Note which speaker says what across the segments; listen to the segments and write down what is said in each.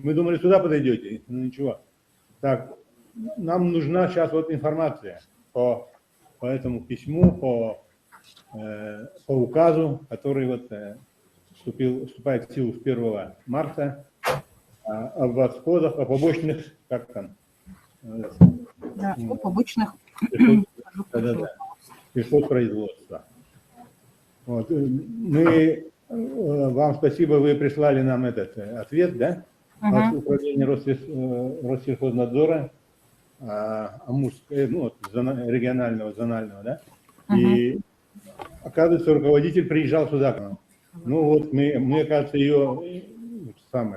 Speaker 1: Мы думали, сюда подойдете, ну ничего. Так, нам нужна сейчас вот информация по этому письму, по указу, который вот вступает в силу с 1 марта, об отходах, о побочных, как там?
Speaker 2: Да, о побочных
Speaker 1: сельхозпроизводства. Вот. Мы, вам спасибо, вы прислали нам этот ответ, да? От управления Россельхознадзора, регионального, зонального, да? И, оказывается, руководитель приезжал сюда к нам. Ну вот, мы оказывается, ее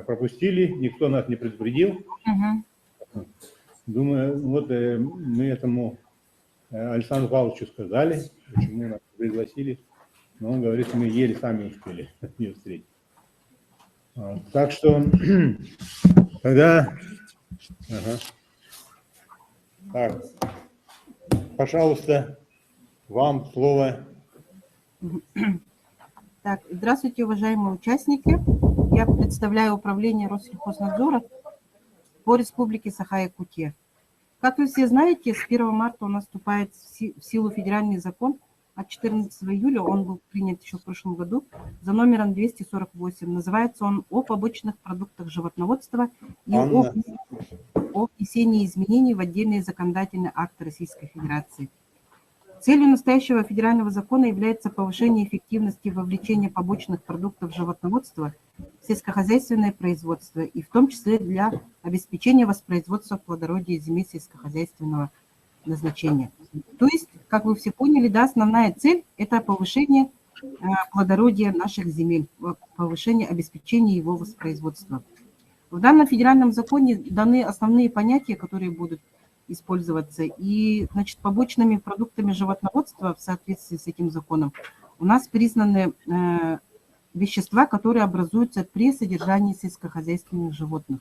Speaker 1: пропустили, никто нас не предупредил. Думаю, вот мы этому Александру Павловичу сказали, почему нас пригласили. Но он говорит, мы еле сами успели ее встретить. Так что, тогда... Так, пожалуйста, вам слово.
Speaker 2: Так, здравствуйте, уважаемые участники. Я представляю управление Россельхознадзора по Республике Саха-Якутия. Как вы все знаете, с 1 марта у нас вступает в силу федеральный закон. От 14 июля он был принят еще в прошлом году за номером 248. Называется он «О побочных продуктах животноводства и о внесении изменений в отдельные законодательные акты Российской Федерации». Целью настоящего федерального закона является повышение эффективности вовлечения побочных продуктов животноводства в сельскохозяйственное производство и в том числе для обеспечения воспроизводства плодородия земель сельскохозяйственного назначения. То есть, как вы все поняли, да, основная цель – это повышение плодородия наших земель, повышение обеспечения его воспроизводства. В данном федеральном законе даны основные понятия, которые будут использоваться. И, значит, побочными продуктами животноводства в соответствии с этим законом у нас признаны вещества, которые образуются при содержании сельскохозяйственных животных.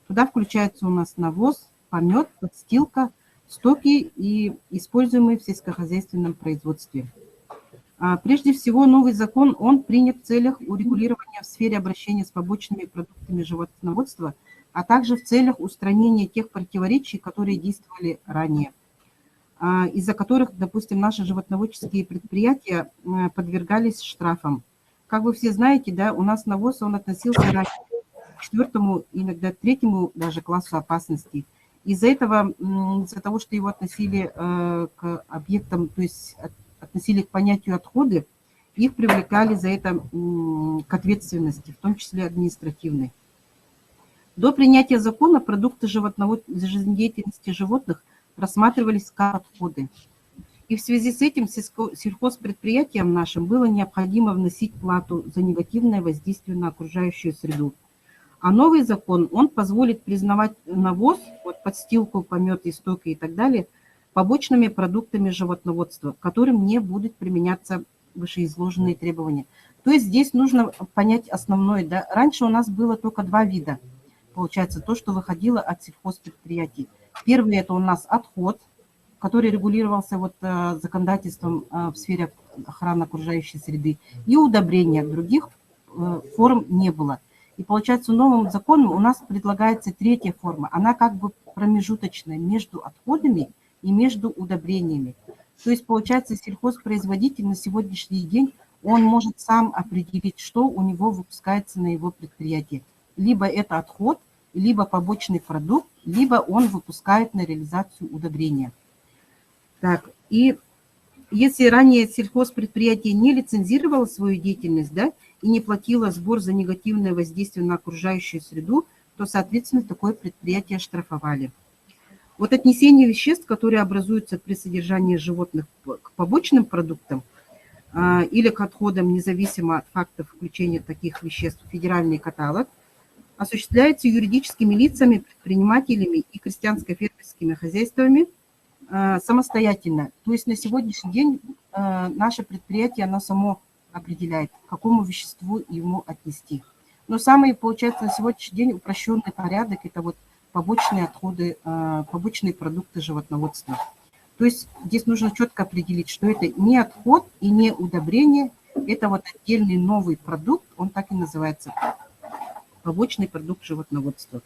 Speaker 2: Туда включается у нас навоз, помет, подстилка, стоки и используемые в сельскохозяйственном производстве. Прежде всего, новый закон, он принят в целях урегулирования в сфере обращения с побочными продуктами животноводства, а также в целях устранения тех противоречий, которые действовали ранее, из-за которых, допустим, наши животноводческие предприятия подвергались штрафам. Как вы все знаете, да, у нас навоз, он относился ранее к 4-му, иногда 3-му даже классу опасности. Из-за этого, из-за того, что его относили к объектам, то есть относили к понятию отходы, их привлекали за это к ответственности, в том числе административной. До принятия закона продукты жизнедеятельности животных рассматривались как отходы. И в связи с этим сельхозпредприятиям нашим было необходимо вносить плату за негативное воздействие на окружающую среду. А новый закон, он позволит признавать навоз, вот подстилку, помет, истоки и так далее, побочными продуктами животноводства, к которым не будут применяться вышеизложенные требования. То есть здесь нужно понять основное. Да? Раньше у нас было только 2 вида. Получается, то, что выходило от сельхозпредприятий. Первый – это у нас отход, который регулировался вот законодательством в сфере охраны окружающей среды, и удобрения. Других форм не было. И получается, новым законом у нас предлагается 3-я форма. Она как бы промежуточная между отходами и между удобрениями. То есть, получается, сельхозпроизводитель на сегодняшний день, он может сам определить, что у него выпускается на его предприятии. Либо это отход, либо побочный продукт, либо он выпускает на реализацию удобрения. Так, и если ранее сельхозпредприятие не лицензировало свою деятельность, да, и не платило сбор за негативное воздействие на окружающую среду, то, соответственно, такое предприятие штрафовали. Вот отнесение веществ, которые образуются при содержании животных к побочным продуктам или к отходам, независимо от фактов включения таких веществ в федеральный каталог, осуществляется юридическими лицами, предпринимателями и крестьянско-фермерскими хозяйствами самостоятельно. То есть на сегодняшний день наше предприятие, оно само определяет, к какому веществу ему отнести. Но самый, получается, на сегодняшний день упрощенный порядок – это вот побочные отходы, побочные продукты животноводства. То есть здесь нужно четко определить, что это не отход и не удобрение, это вот отдельный новый продукт, он так и называется – побочный продукт животноводства.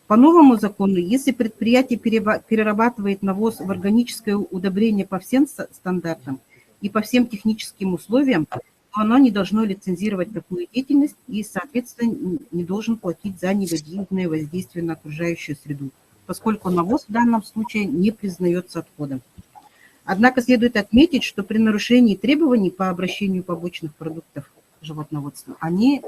Speaker 2: По новому закону, если предприятие перерабатывает навоз в органическое удобрение по всем стандартам и по всем техническим условиям, то оно не должно лицензировать такую деятельность и, соответственно, не должен платить за негативное воздействие на окружающую среду, поскольку навоз в данном случае не признается отходом. Однако следует отметить, что при нарушении требований по обращению побочных продуктов животноводства они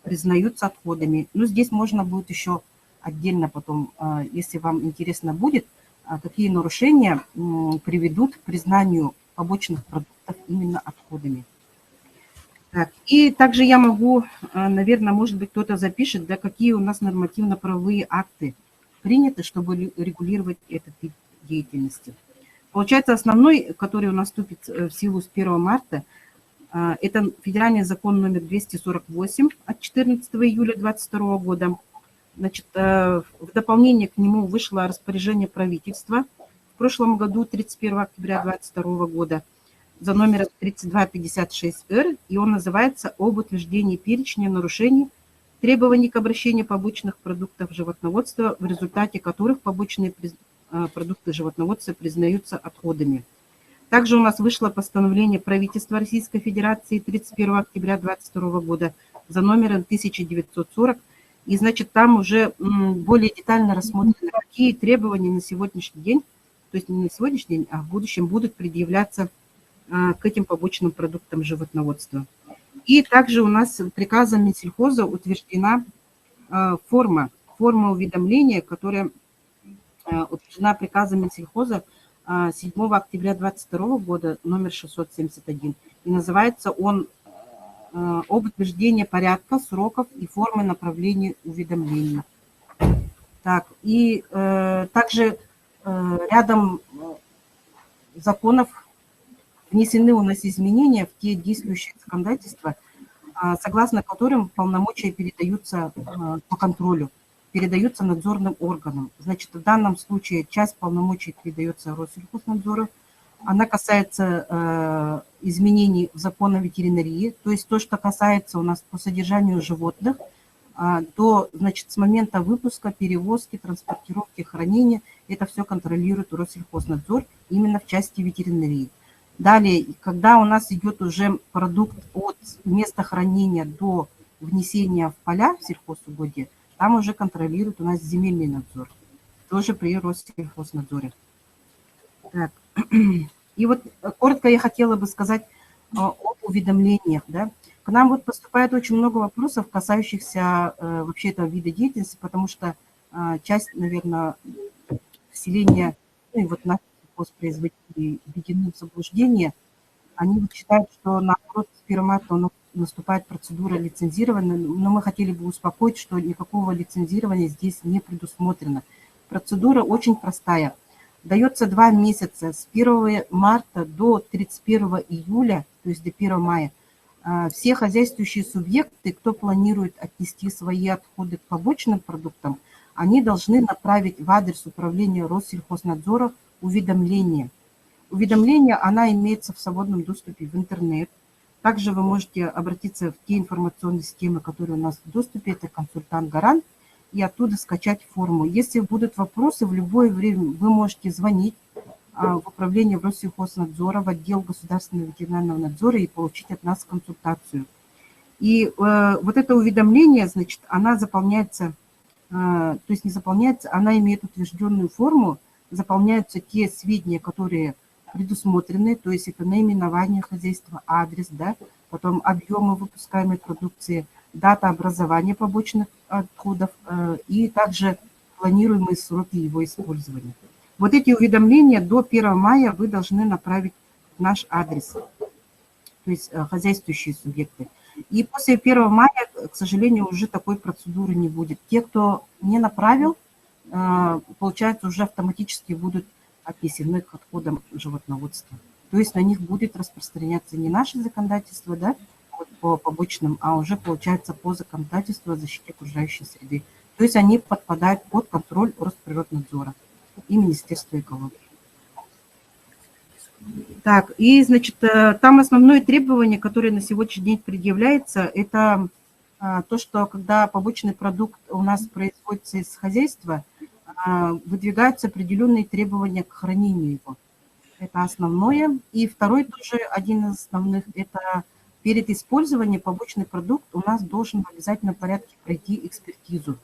Speaker 2: признаются отходами. Но здесь можно будет еще отдельно потом, если вам интересно будет, какие нарушения приведут к признанию побочных продуктов именно отходами. Так, и также я могу, наверное, может быть, кто-то запишет, да, какие у нас нормативно-правовые акты приняты, чтобы регулировать этот вид деятельности. Получается, основной, который у нас вступит в силу с 1 марта, это федеральный закон номер 248 от 14 июля 2022 года. Значит, в дополнение к нему вышло распоряжение правительства в прошлом году, 31 октября 2022 года, за номером 3256-Р, и он называется «Об утверждении перечня нарушений требований к обращению побочных продуктов животноводства, в результате которых побочные продукты животноводства признаются отходами». Также у нас вышло постановление правительства Российской Федерации 31 октября 2022 года за номером 1940, и, значит, там уже более детально рассмотрены, какие требования на сегодняшний день, то есть не на сегодняшний день, а в будущем будут предъявляться к этим побочным продуктам животноводства. И также у нас приказом Минсельхоза утверждена форма уведомления, которая утверждена приказом Минсельхоза 7 октября 2022 года, номер 671. И называется он «Об утверждении порядка, сроков и формы направления уведомлений». Так, и также рядом законов внесены у нас изменения в те действующие законодательства, согласно которым полномочия передаются по контролю, передаются надзорным органам. Значит, в данном случае часть полномочий передается Россельхознадзору. Она касается изменений в закон о ветеринарии, то есть то, что касается у нас по содержанию животных, то, значит, с момента выпуска, перевозки, транспортировки, хранения, это все контролирует Россельхознадзор именно в части ветеринарии. Далее, когда у нас идет уже продукт от места хранения до внесения в поля в сельхозугодие, там уже контролирует у нас земельный надзор, тоже при Россельхознадзоре. Так. И вот коротко я хотела бы сказать об уведомлениях. Да. К нам вот поступает очень много вопросов, касающихся вообще этого вида деятельности, потому что часть, наверное, населения, ну и вот наши сельхозпроизводители введены в заблуждение. Они вот считают, что наоборот с 1 марта наступает процедура лицензирования, но мы хотели бы успокоить, что никакого лицензирования здесь не предусмотрено. Процедура очень простая. Дается 2 месяца с 1 марта до 31 июля, то есть до 1 мая. Все хозяйствующие субъекты, кто планирует отнести свои отходы к побочным продуктам, они должны направить в адрес управления Россельхознадзора уведомление. Уведомление, она имеется в свободном доступе в интернет. Также вы можете обратиться в те информационные системы, которые у нас в доступе, это консультант-гарант, и оттуда скачать форму. Если будут вопросы, в любое время вы можете звонить в управление Россельхознадзора, в отдел государственного ветеринарного надзора и получить от нас консультацию. И вот это уведомление, значит, она заполняется, то есть не заполняется, она имеет утвержденную форму, заполняются те сведения, которые предусмотрены, то есть это наименование хозяйства, адрес, да, потом объемы выпускаемой продукции, дата образования побочных отходов и также планируемые сроки его использования. Вот эти уведомления до 1 мая вы должны направить в наш адрес, то есть хозяйствующие субъекты. И после 1 мая, к сожалению, уже такой процедуры не будет. Те, кто не направил, получается, уже автоматически будут отнесены к отходам животноводства. То есть на них будет распространяться не наше законодательство, да, вот по побочным, а уже, получается, по законодательству о защите окружающей среды. То есть они подпадают под контроль Росприроднадзора и Министерства экологии. Так, и, значит, там основное требование, которое на сегодняшний день предъявляется, это то, что когда побочный продукт у нас производится из хозяйства, выдвигаются определенные требования к хранению его. Это основное. И второй тоже один из основных, это перед использованием побочный продукт у нас должен в обязательном порядке пройти экспертизу.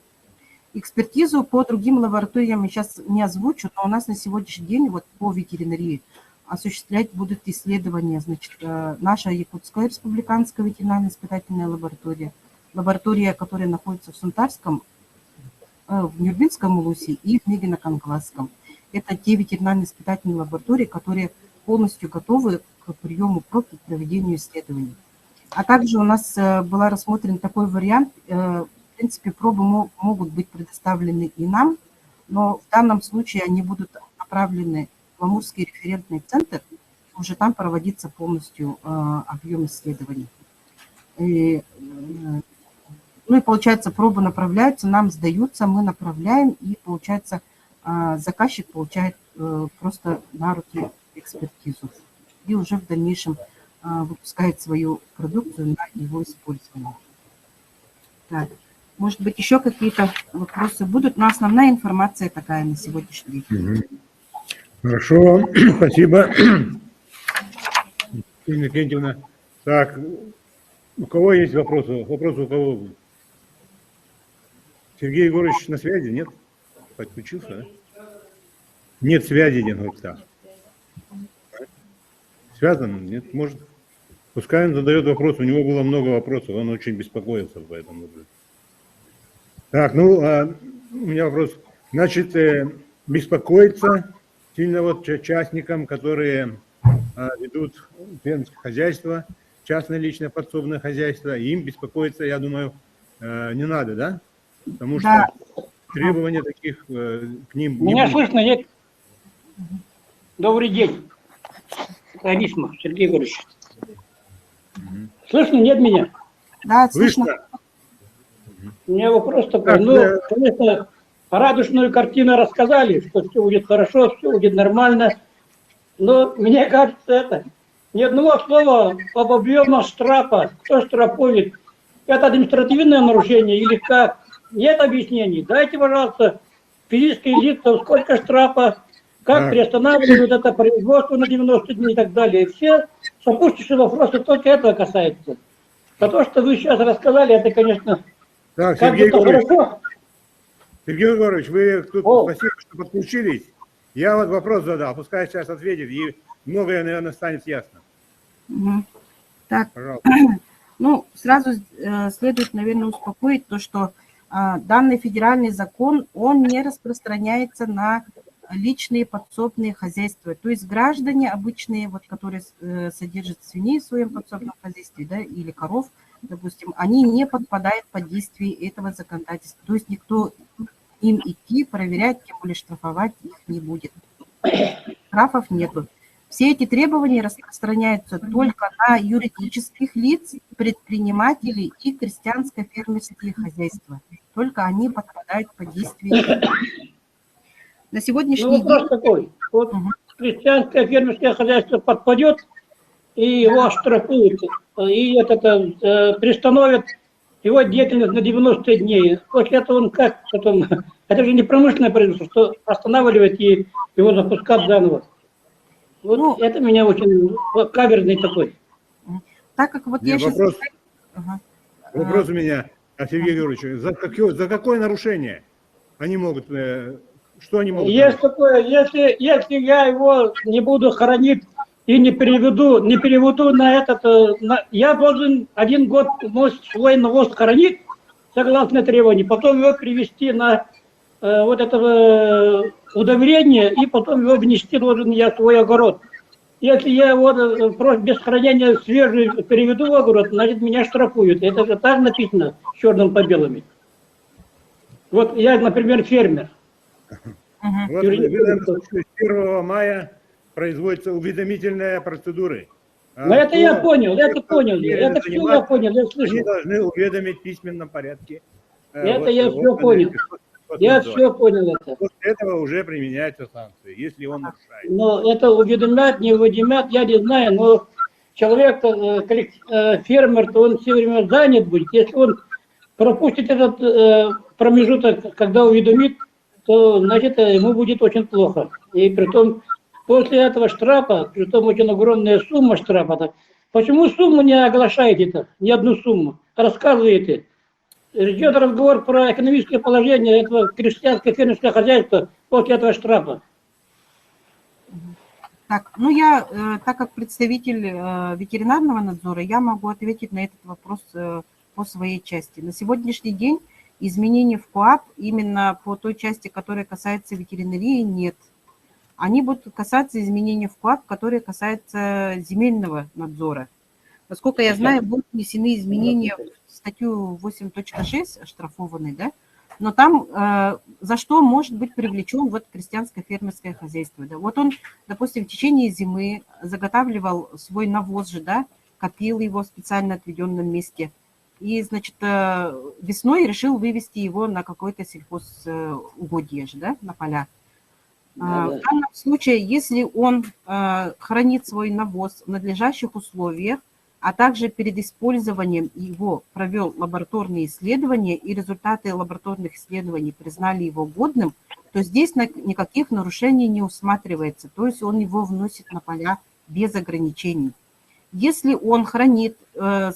Speaker 2: Экспертизу по другим лабораториям я сейчас не озвучу, но у нас на сегодняшний день вот по ветеринарии осуществлять будут исследования, значит, наша Якутская республиканская ветеринарно-испытательная лаборатория, которая находится в Сунтарском, в Нюрбинском улусе и в Мегино-Конгласском. Это те ветеринарно-испытательные лаборатории, которые полностью готовы к приему проб и проведению исследований. А также у нас был рассмотрен такой вариант. В принципе, пробы могут быть предоставлены и нам, но в данном случае они будут направлены в Амурский референтный центр, уже там проводится полностью объем исследований. Ну и получается, пробы направляются, нам сдаются, мы направляем, и получается, заказчик получает просто на руки экспертизу и уже в дальнейшем выпускает свою продукцию на его использование. Так. Может быть, еще какие-то вопросы будут, но основная информация такая на сегодняшний день.
Speaker 1: Хорошо, спасибо. Ирина Кентьевна. Так, у кого есть вопросы? Вопросы у кого? Сергей Егорович на связи, нет? Подключился, да? Нет связи, Дин Гурцах. Связан? Нет, может. Пускай он задает вопрос, у него было много вопросов, он очень беспокоился по этому. Так, ну, у меня вопрос. Значит, беспокоиться сильно вот участникам, которые ведут фермерское хозяйство, частное личное подсобное хозяйство, им беспокоиться, я думаю, не надо, да? Потому что требования таких к ним...
Speaker 3: Меня слышно, нет? Добрый день. Это Анисимов Сергей Егорович. Слышно, нет меня?
Speaker 2: Да, слышно.
Speaker 3: У меня вопрос такой. Ну, конечно, радужную картину рассказали, что все будет хорошо, все будет нормально. Но мне кажется, это ни одного слова об объемах штрафа, кто штрафует. Это административное нарушение или как? Нет объяснений. Дайте, пожалуйста, физические лица, сколько штрафа, как приостанавливают это производство на 90 дней и так далее. И все сопутствующие вопросы только этого касаются. А то, что вы сейчас рассказали, это, конечно,
Speaker 1: так,
Speaker 3: как
Speaker 1: Сергей Егорович,
Speaker 3: хорошо.
Speaker 1: Сергей Егорович, вы тут спасибо, что подключились. Я вот вопрос задал, пускай сейчас ответит, и многое, наверное, станет ясно.
Speaker 2: Так,
Speaker 1: пожалуйста.
Speaker 2: Ну, сразу следует, наверное, успокоить то, что данный федеральный закон, он не распространяется на личные подсобные хозяйства. То есть граждане обычные, вот, которые содержат свиней в своем подсобном хозяйстве, да, или коров, допустим, они не подпадают под действие этого законодательства. То есть никто им идти, проверять, тем более штрафовать их не будет. Штрафов нету. Все эти требования распространяются только на юридических лиц, предпринимателей и крестьянско-фермерские хозяйства. Только они подпадают под действие. На сегодняшний
Speaker 3: вопрос
Speaker 2: день...
Speaker 3: такой. Вот крестьянское фермерское хозяйство подпадет, и его оштрафуют, и приостановят его деятельность на 90 дней. После этого он как? Потом, это же не промышленное производство, что останавливать и его запускать заново. Вот ну, это меня очень каверзный такой.
Speaker 2: Так как вот
Speaker 1: я
Speaker 2: сейчас...
Speaker 1: Вопрос у меня, Сергей Юрьевич, за какое нарушение они могут... Что они могут...
Speaker 3: Есть такое, если я его не буду хоронить и не переведу на этот... я должен 1 год свой навоз хоронить, согласно требованию, потом его привести на вот это удобрение, и потом его внести должен я в свой огород. Если я его просто без хранения свежий переведу в огород, значит меня штрафуют. Это же так написано черным по белому. Вот я, например, фермер.
Speaker 1: Вот, с 1 мая производятся уведомительные процедуры.
Speaker 3: Но это я понял, это все я понял, я слышал.
Speaker 1: Они должны уведомить в письменном порядке.
Speaker 3: Это я все понял. Я все понял это.
Speaker 1: После этого уже применяются санкции, если он нарушает.
Speaker 3: Но это уведомлять, не уведомлять, я не знаю, но человек, фермер, то он все время занят будет. Если он пропустит этот промежуток, когда уведомит, то, значит, ему будет очень плохо. И притом, после этого штрафа, притом очень огромная сумма штрафа, так, почему сумму не оглашаете-то, ни одну сумму, рассказываете? Идет разговор про экономическое положение этого крестьянского фермерского хозяйства после этого штрафа.
Speaker 2: Так, ну я, так как представитель ветеринарного надзора, я могу ответить на этот вопрос по своей части. На сегодняшний день изменений в КоАП именно по той части, которая касается ветеринарии, нет. Они будут касаться изменений в КоАП, которые касаются земельного надзора. Насколько я знаю, будут внесены изменения в статью 8.6 оштрафованной, да? Но там за что может быть привлечен вот крестьянское фермерское хозяйство. Да? Вот он, допустим, в течение зимы заготавливал свой навоз же, да, копил его в специально отведенном месте. И, значит, весной решил вывести его на какой-то сельхозугодье же, да, на поля. В данном случае, если он хранит свой навоз в надлежащих условиях, а также перед использованием его провел лабораторные исследования, и результаты лабораторных исследований признали его годным, то здесь никаких нарушений не усматривается, то есть он его вносит на поля без ограничений. Если он хранит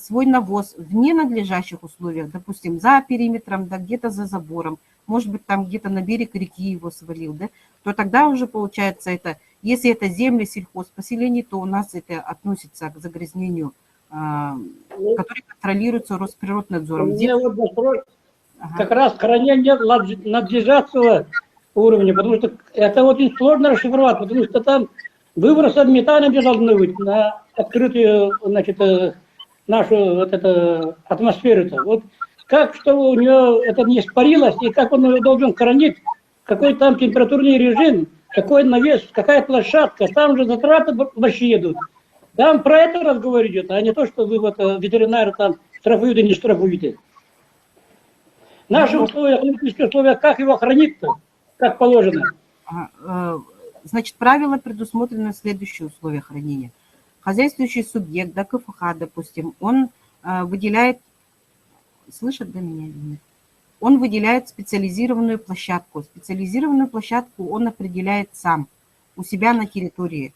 Speaker 2: свой навоз в ненадлежащих условиях, допустим, за периметром, да, где-то за забором, может быть, там где-то на берег реки его свалил, да, то тогда уже получается это, если это земли сельхозпоселений, то у нас это относится к загрязнению, который контролируется Росприроднадзором.
Speaker 3: У меня вот вопрос как раз хранение надлежащего уровня, потому что это очень сложно расшифровать, потому что там выбросы метана не должны быть на открытую, значит, нашу вот эту атмосферу-то. Вот как, чтобы у него это не испарилось, и как он его должен хранить, какой там температурный режим, какой навес, какая площадка, там же затраты большие идут. Там про это разговор идет, а не то, что вы вот ветеринары там штрафуют и не штрафуете. Наши условия, климатические условия, как его хранить-то, как положено?
Speaker 2: Значит, правила предусмотрены следующие условия хранения. Хозяйствующий субъект, да, КФХ, допустим, он выделяет, слышат до меня или нет? Он выделяет специализированную площадку. Специализированную площадку он определяет сам у себя на территории.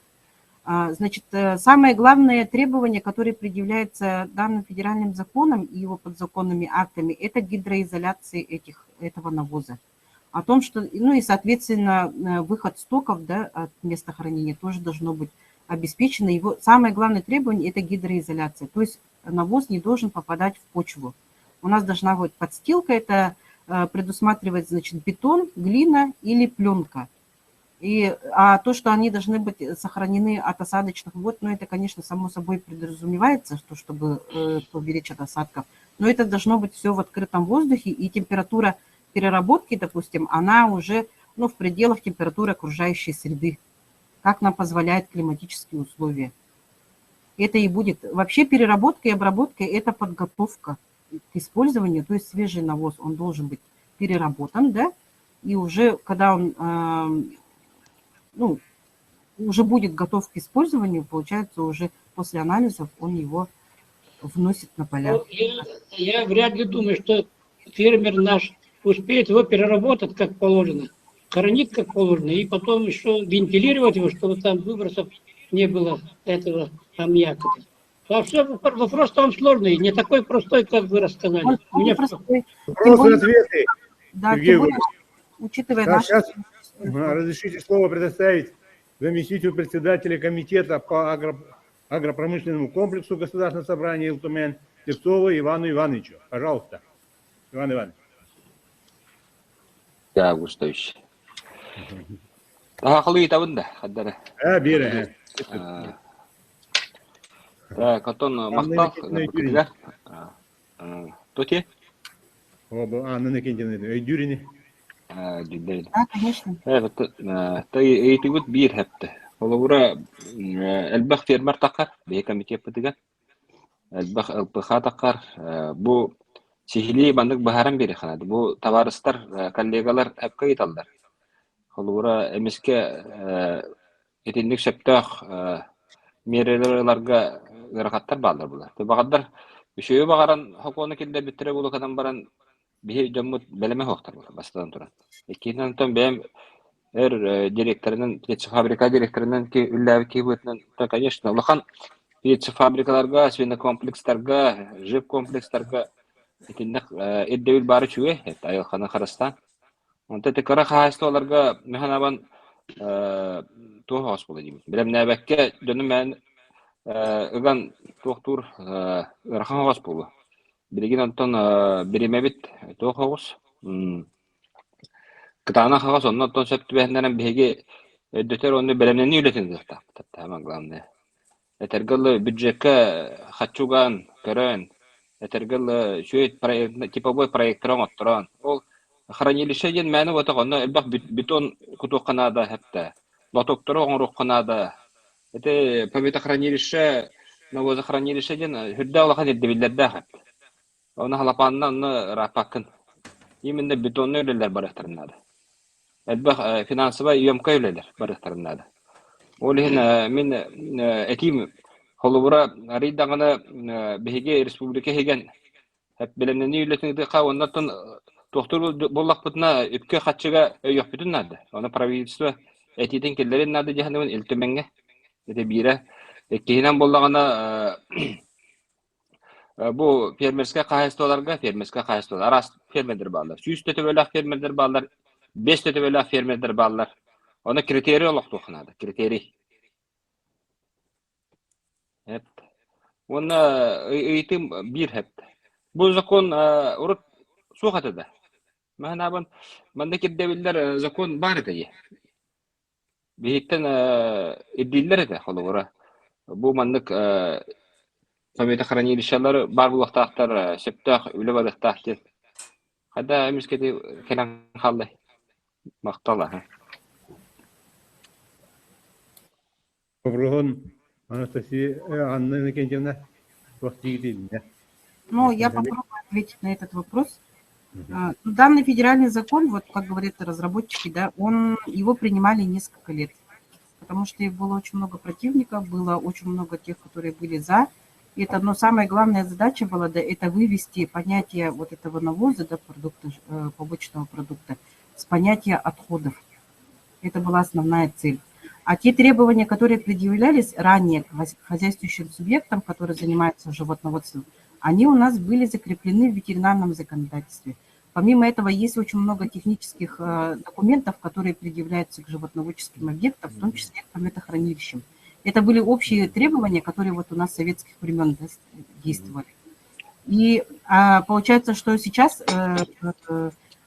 Speaker 2: Значит, самое главное требование, которое предъявляется данным федеральным законом и его подзаконными актами, это гидроизоляция этого навоза. О том, что, ну и, соответственно, выход стоков, да, от места хранения тоже должно быть обеспечено. Его самое главное требование – это гидроизоляция. То есть навоз не должен попадать в почву. У нас должна быть подстилка, это предусматривает, значит, бетон, глина или пленка. А то, что они должны быть сохранены от осадочных вод, ну, это, конечно, само собой подразумевается, чтобы поберечь от осадков. Но это должно быть все в открытом воздухе, и температура переработки, допустим, она уже, ну, в пределах температуры окружающей среды, как нам позволяют климатические условия. Это и будет. Вообще переработка и обработка – это подготовка к использованию, то есть свежий навоз, он должен быть переработан, да, и уже, когда он ну, уже будет готов к использованию, получается, уже после анализов он его вносит на поля.
Speaker 3: Ну, я вряд ли думаю, что фермер наш успеет его переработать как положено, хранить как положено, и потом еще вентилировать его, чтобы там выбросов не было этого аммиака. Вообще вопрос там сложный, не такой простой, как вы рассказали.
Speaker 2: Он простой.
Speaker 1: Вопросы-ответы.
Speaker 2: Да, тем более, учитывая
Speaker 1: Да,
Speaker 2: наши...
Speaker 1: сейчас разрешите слово предоставить заместителю председателя комитета по агропромышленному комплексу Государственного собрания Илтумен Тевцову Ивану Ивановичу. Пожалуйста, Иван Иванович.
Speaker 4: Да, Густавич. Ахлы табында, хаддара.
Speaker 1: Бире.
Speaker 4: Так, Антон Махтал, Тоте?
Speaker 1: Дюрини.
Speaker 2: Да, конечно.
Speaker 4: Тай эйтигут бир хепте. Олура элбах фермер такар, бе комитет пытыган. Элбах элбаха такар, бу сихили бандык бахаран бери ханады. Бу товарыстар, коллегалар эпка италдар. Олура эмиске этинник септах мерелерlarga гыракаттар балдар булар. Багадар Üşüyü bağaran hokonu kilde bitire bulu kadın baran bir dömmüt beleme hoktar bula bastadan turan. İkinden ton benim direktörünün, piyatçı fabrika direktörünün ki üllavi ki bütünün ta конечно, улахан piyatçı fabrikalarga, svina komplekslarga, jip komplekslarga itinnek eddevil bari çüve, et ayılxana Kırgızstan. Onta tekara xahisti olarga mehanaban tuğ hoş bulu diyeyim. Bilem nebekke dönüm ben ögan doktor ırxan hoş bulu. Bilgin onton birime bit tuğ hoş. Kıtağına xagas ondan ton söptü behenlenen bihegi ödöter onu belemneni ületin zırta. Tamam glamne. Etergal büdjeke xatçugan, körön. Etergal şöyle tipoboy proyektron otturan. Ol хранилище ден мәне вата гонна элбак бетон кутуканада хәтта. Лотоктора оңруканада. Это победа хранилище, навозохранилище ден хүрдә алахан дебилләрдә хәтта. Оны халапаннан рапакын. Именно бетонны өлеләр барыктырнады. Элбак финансовый ёмкай өлеләр барыктырнады. Ол мен этим холубура ридагына беге республика хеген хәп белемнәне үлетеңде кавыннан доктор боллак бутна үпкө хатчыга өйөк бүтүн нады. Оны правительство этитин келлерин нады жаһанын илтеменге. Эте бире кейинен боллагана бу фермерская кайыстоларга арас фермерлер балдар. 100 төтөбөлөк фермерлер балдар, 5 төтөбөлөк фермерлер балдар. Оны критерий олокту ханады, критерий. Hep. Ona eğitim bir hep. Bu zakon urut suhatada. Mahnaban mandaki deviller zakon var diye. Bihitten ediller de halura. Bu mandık Komite хранилищелер бар булактактар септах үле барыктактыр. Хада эмискеди келен халды. Мактала.
Speaker 1: Попробуем, Анастасия, Анна Никентьевна,
Speaker 2: Ну, я попробую ответить на этот вопрос. Данный федеральный закон, вот как говорят разработчики, да, его принимали несколько лет, потому что было очень много противников, было очень много тех, которые были за. И это, но самая главная задача была, да, это вывести понятие вот этого навоза, да, продукта, побочного продукта, с понятия отходов. Это была основная цель. А те требования, которые предъявлялись ранее к хозяйствующим субъектам, которые занимаются животноводством, они у нас были закреплены в ветеринарном законодательстве. Помимо этого, есть очень много технических документов, которые предъявляются к животноводческим объектам, в том числе к метахранилищам. Это были общие требования, которые вот у нас с советских времен действовали. И получается, что сейчас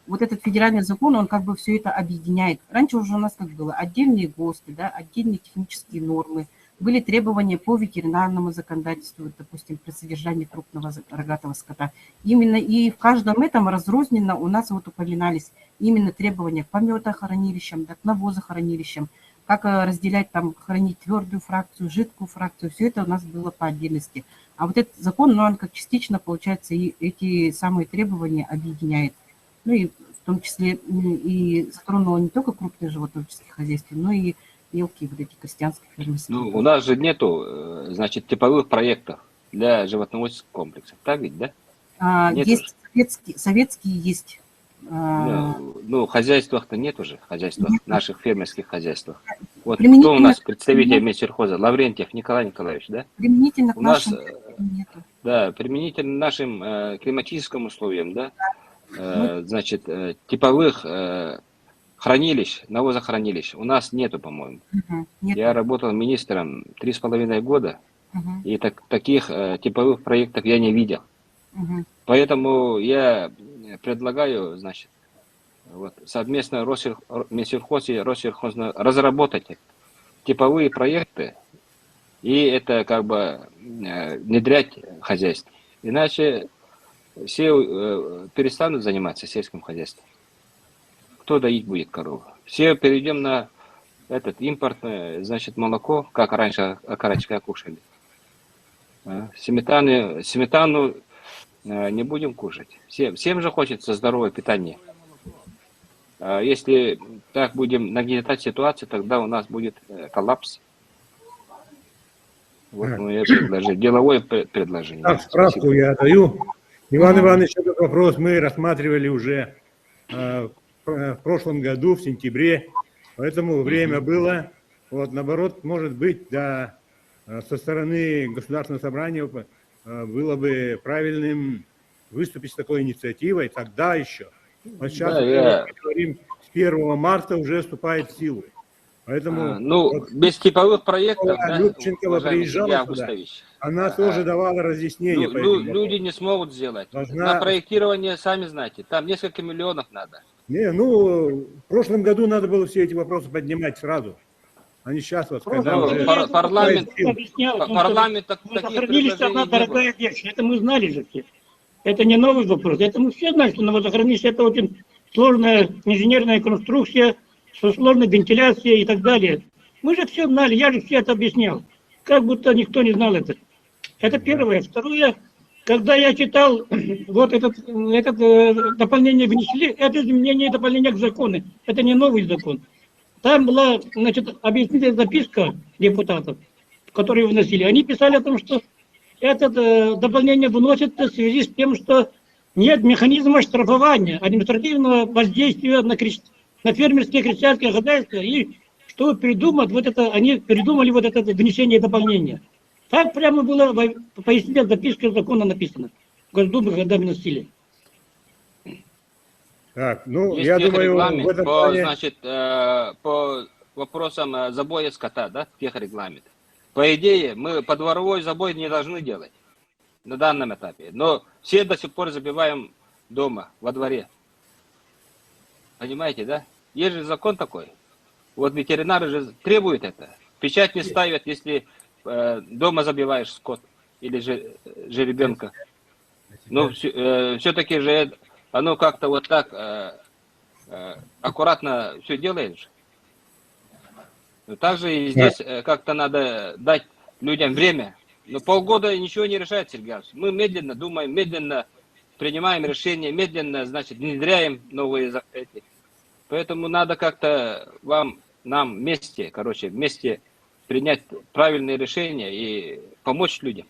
Speaker 2: вот этот федеральный закон, он как бы все это объединяет. Раньше уже у нас как было отдельные ГОСТы, да, отдельные технические нормы, были требования по ветеринарному законодательству, допустим, при содержании крупного рогатого скота. Именно и в каждом этом разрозненно у нас вот упоминались именно требования к пометохранилищам, да, к навозохранилищам, как разделять, там, хранить твердую фракцию, жидкую фракцию, все это у нас было по отдельности. А вот этот закон, он как частично, получается, и эти самые требования объединяет. Ну и в том числе и затронуло не только крупные животноводческие хозяйства, но и мелкие вот эти крестьянские фермерские.
Speaker 4: Ну, у нас же нету, значит, типовых проектов для животноводческих комплексов, так ведь, да?
Speaker 2: Есть советские есть.
Speaker 4: Ну, хозяйствах-то нет уже, наших фермерских хозяйствах. Вот кто у нас представитель Минсельхоза? Лаврентьев Николай Николаевич, да?
Speaker 2: Применительно к
Speaker 4: нашим
Speaker 2: нету.
Speaker 4: Да, применительно нашим климатическим условиям, да? Значит, типовых хранилищ, навозохранилищ у нас нету, по-моему. Я работал министром 3,5 года, и таких типовых проектов я не видел. Поэтому я предлагаю, значит, вот, совместно Минсельхоз и Россельхоз разработать типовые проекты и это как бы внедрять хозяйство. Иначе все перестанут заниматься сельским хозяйством. Кто доить будет корову? Все перейдем на этот импортное, значит, молоко, как раньше окорочка кушали. Сметану не будем кушать. Всем же хочется здоровое питание. Если так будем нагнетать ситуацию, тогда у нас будет коллапс. Вот мое предложение, деловое предложение.
Speaker 1: Так, справку
Speaker 4: Спасибо.
Speaker 1: я даю. Иван Иванович, этот вопрос мы рассматривали уже в прошлом году, в сентябре, поэтому время было. Вот, наоборот, может быть, да, со стороны Государственного собрания было бы правильным выступить с такой инициативой, тогда еще. Вот сейчас
Speaker 4: Да,
Speaker 1: мы говорим, с 1 марта уже вступает в силу. Поэтому
Speaker 4: ну,
Speaker 1: вот,
Speaker 4: без типовых проектов, да,
Speaker 1: Любченкова
Speaker 4: уважаемый
Speaker 1: приезжала
Speaker 4: Сергей
Speaker 1: сюда.
Speaker 4: Августович,
Speaker 1: Она тоже давала разъяснение по этим
Speaker 4: люди
Speaker 1: вопросам.
Speaker 4: не смогут сделать.
Speaker 1: Должна-
Speaker 4: На проектирование, сами знаете, там несколько миллионов надо.
Speaker 1: Не, ну, в прошлом году надо было все эти вопросы поднимать сразу. А не сейчас, вот, когда
Speaker 4: Ну,
Speaker 1: уже...
Speaker 4: парламент
Speaker 3: объяснял,
Speaker 4: таких
Speaker 3: водохранилище
Speaker 4: предложений
Speaker 3: одна
Speaker 4: не было.
Speaker 3: дорогая вещь. Это мы знали же все. Это не новый вопрос. Это мы все знали, что на водохранилище это очень сложная инженерная конструкция, со сложной вентиляцией и так далее. Мы же все знали, я же все это объяснял. Как будто никто не знал это. Это первое. Второе, когда я читал вот это дополнение внесли, это изменение дополнения к закону. Это не новый закон. Там была, значит, объяснительная записка депутатов, которые вносили. Они писали о том, что это дополнение вносится в связи с тем, что нет механизма штрафования, административного воздействия на фермерские крестьянские хозяйства, и что придумать вот это, они придумали вот это внесение дополнения. Так прямо было пояснение записки закона написано. В Госдуме, когда вносили.
Speaker 1: Так, ну,
Speaker 4: Есть
Speaker 1: я думаю,
Speaker 4: техрегламент
Speaker 1: в этом
Speaker 4: по,
Speaker 1: плане...
Speaker 4: значит, по вопросам забоя скота, да, техрегламент. По идее, мы подворовой забой не должны делать на данном этапе. Но все до сих пор забиваем дома, во дворе. Понимаете, да? Есть же закон такой. Вот ветеринары же требуют это. Печать не ставят, если дома забиваешь скот или же ребенка. Но все-таки же оно как-то вот так аккуратно все делаешь. Также и здесь как-то надо дать людям время. Но полгода ничего не решает, Сергей Иванович. Мы медленно думаем, медленно принимаем решения, медленно, значит, внедряем новые эти. Поэтому надо как-то нам вместе принять правильные решения и помочь людям.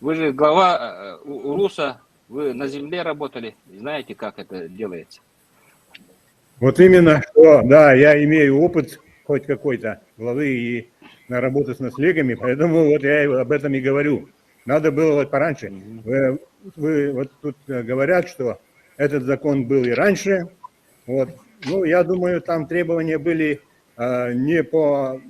Speaker 4: Вы же глава УРУСа, вы на земле работали, знаете, как это делается.
Speaker 1: Вот именно, что, да, я имею опыт хоть какой-то главы и на работу с наследниками, поэтому вот я об этом и говорю. Надо было вот пораньше. Вы вот тут говорят, что этот закон был и раньше. Вот. Ну, я думаю, там требования были не по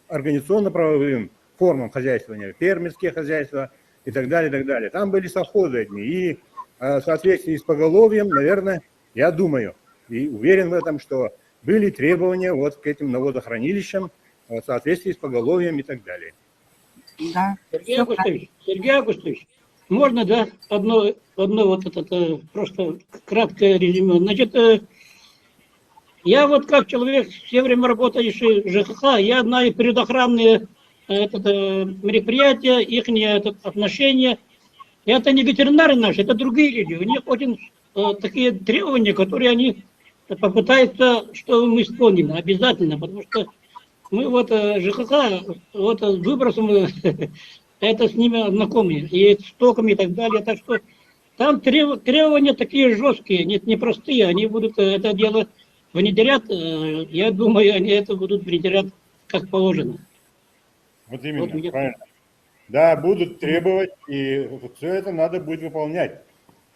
Speaker 1: организационно-правовым формам хозяйствования, фермерские хозяйства и так далее, и так далее. Там были совхозы одни. И в соответствии с поголовьем, наверное, я думаю, и уверен в этом, что были требования вот к этим навозохранилищам в соответствии с поголовьем и так далее.
Speaker 2: Да.
Speaker 3: Сергей Августович, можно, да, одно вот это просто краткое резюме. Значит, я вот как человек, все время работающий в ЖКХ, я знаю предохранные мероприятия, их отношения. Это не ветеринары наши, это другие люди. У них очень такие требования, которые они попытаются, что мы исполним обязательно, потому что мы вот ЖКХ, вот с выбросом, это с ними знакомы, и с токами и так далее, так что там требования такие жесткие, непростые, они будут это дело внедрять, я думаю, они это будут внедрять как положено.
Speaker 1: Вот именно,
Speaker 3: Вот
Speaker 1: правильно. Да, будут требовать, и все это надо будет выполнять.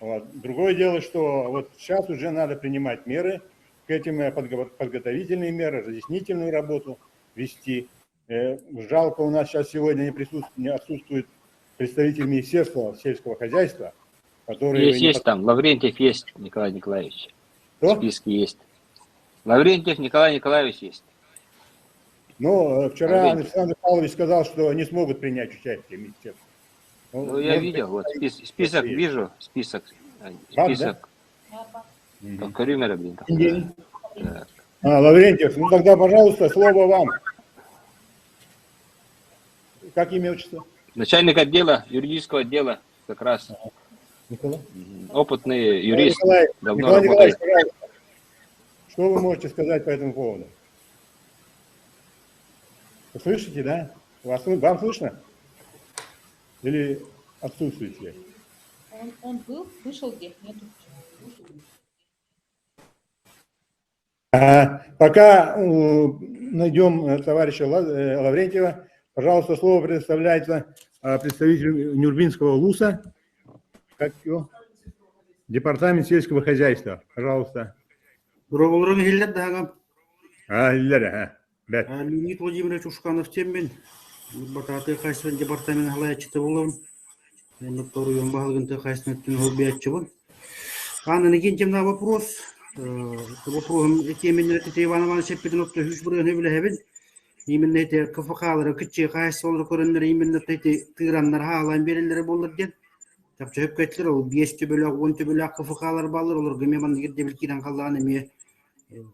Speaker 1: Вот. Другое дело, что вот сейчас уже надо принимать меры, к этим подготовительные меры, разъяснительную работу вести. Жалко, у нас сейчас сегодня не отсутствует представитель Министерства сельского хозяйства, который...
Speaker 4: Есть там, Лаврентьев есть, Николай Николаевич.
Speaker 1: Кто?
Speaker 4: В списке есть. Лаврентьев Николай Николаевич есть.
Speaker 1: Ну, вчера Александр Павлович сказал, что не смогут принять участие в министерстве.
Speaker 4: Ну, я видел, вот список вижу, список. Карюмера, блин. Так.
Speaker 1: Лаврентьев, ну тогда, пожалуйста, слово вам. Как имя, отчество?
Speaker 4: Начальник отдела, юридического отдела, как раз.
Speaker 1: Николай?
Speaker 4: Опытный юрист.
Speaker 1: Николай Николаевич, пожалуйста. Что вы можете сказать по этому поводу? Вы слышите, да? Вам слышно? Или отсутствует связь?
Speaker 5: Он был, вышел где? Нету.
Speaker 1: Пока найдем товарища Лаврентьева, пожалуйста, слово предоставляется представителю Нюрбинского ЛУСа, как его? Департамент сельского хозяйства. Пожалуйста.
Speaker 6: Леонид Владимирович Ушканов теммен. Бататы Хайсвен департамент Халаячты Волон. Доктор Багалганты Хайсвен Холбиачеван. Анна Нагентьев на вопрос. Вопрос теменно это Иван Иванович Петров Хюшбурен Хевлевен. Именно эти кафахалары, кичи Хайсвен Коренер, именно эти тираннар Халан Берелер Болден. Так что Петлер, 10 тюбеляк, 10 тюбеляк кафахалар Баллар, Гамеман Гердевкиран Халанами.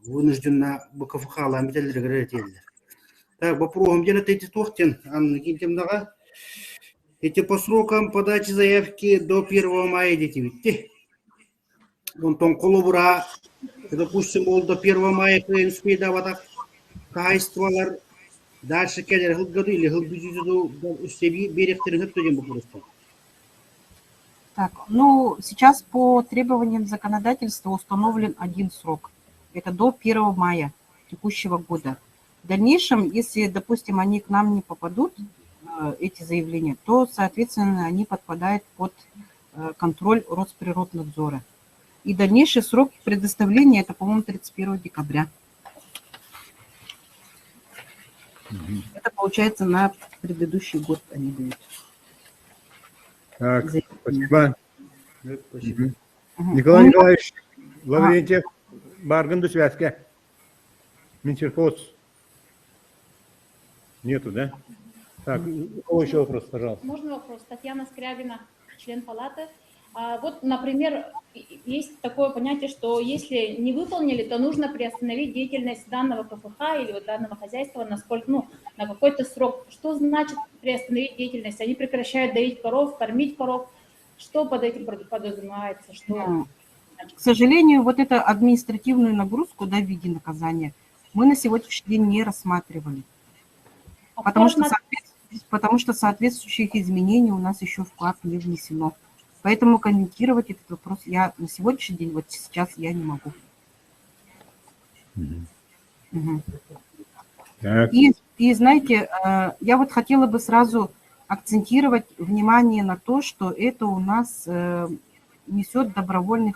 Speaker 6: Вынуждена бакафахала металлургия. Так, попробуем делать эти тухтин, Анна Кинтемнага. Эти по срокам подачи заявки до 1 мая дети видите. Вон том колобура, допустим, до 1 мая клиентский даватак кайствалар. Дальше келер хылгады или хылгады до себе берег тернетудем просто.
Speaker 2: Так, ну, сейчас по требованиям законодательства установлен один срок. Это до 1 мая текущего года. В дальнейшем, если, допустим, они к нам не попадут, эти заявления, то, соответственно, они подпадают под контроль Росприроднадзора. И дальнейший срок предоставления, это, по-моему, 31 декабря. Это, получается, на предыдущий год они дают.
Speaker 1: Так,
Speaker 2: Заявление.
Speaker 1: спасибо. Николай Николаевич Лаврентьев. Барган до связки. Минсельхоз. Нету, да? Так, какой еще вопрос, пожалуйста?
Speaker 5: Можно вопрос? Татьяна Скрябина, член палаты. Вот, например, есть такое понятие, что если не выполнили, то нужно приостановить деятельность данного КФХ или вот данного хозяйства на какой-то срок. Что значит приостановить деятельность? Они прекращают доить коров, кормить коров. Что под этим подразумевается? Что...
Speaker 2: К сожалению, вот эту административную нагрузку, да, в виде наказания мы на сегодняшний день не рассматривали. Потому что соответствующих изменений у нас еще вклад не внесено. Поэтому комментировать этот вопрос я на сегодняшний день, вот сейчас я не могу. Угу. И знаете, я вот хотела бы сразу акцентировать внимание на то, что это у нас несет добровольный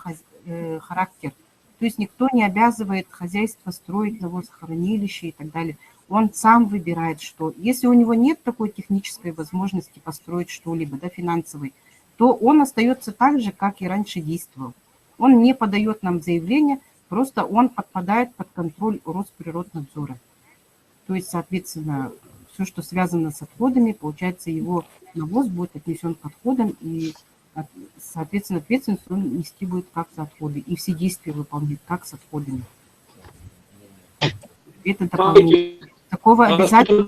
Speaker 2: характер. То есть никто не обязывает хозяйство строить навозохранилище и так далее. Он сам выбирает, что. Если у него нет такой технической возможности построить что-либо, да, финансовой, то он остается так же, как и раньше действовал. Он не подает нам заявление, просто он подпадает под контроль Росприроднадзора. То есть, соответственно, все, что связано с отходами, получается, его навоз будет отнесен к отходам, и, соответственно, ответственность он нести будет как за отходы, и все действия выполнять как с отходами. Это дополнение. Такого обязательно...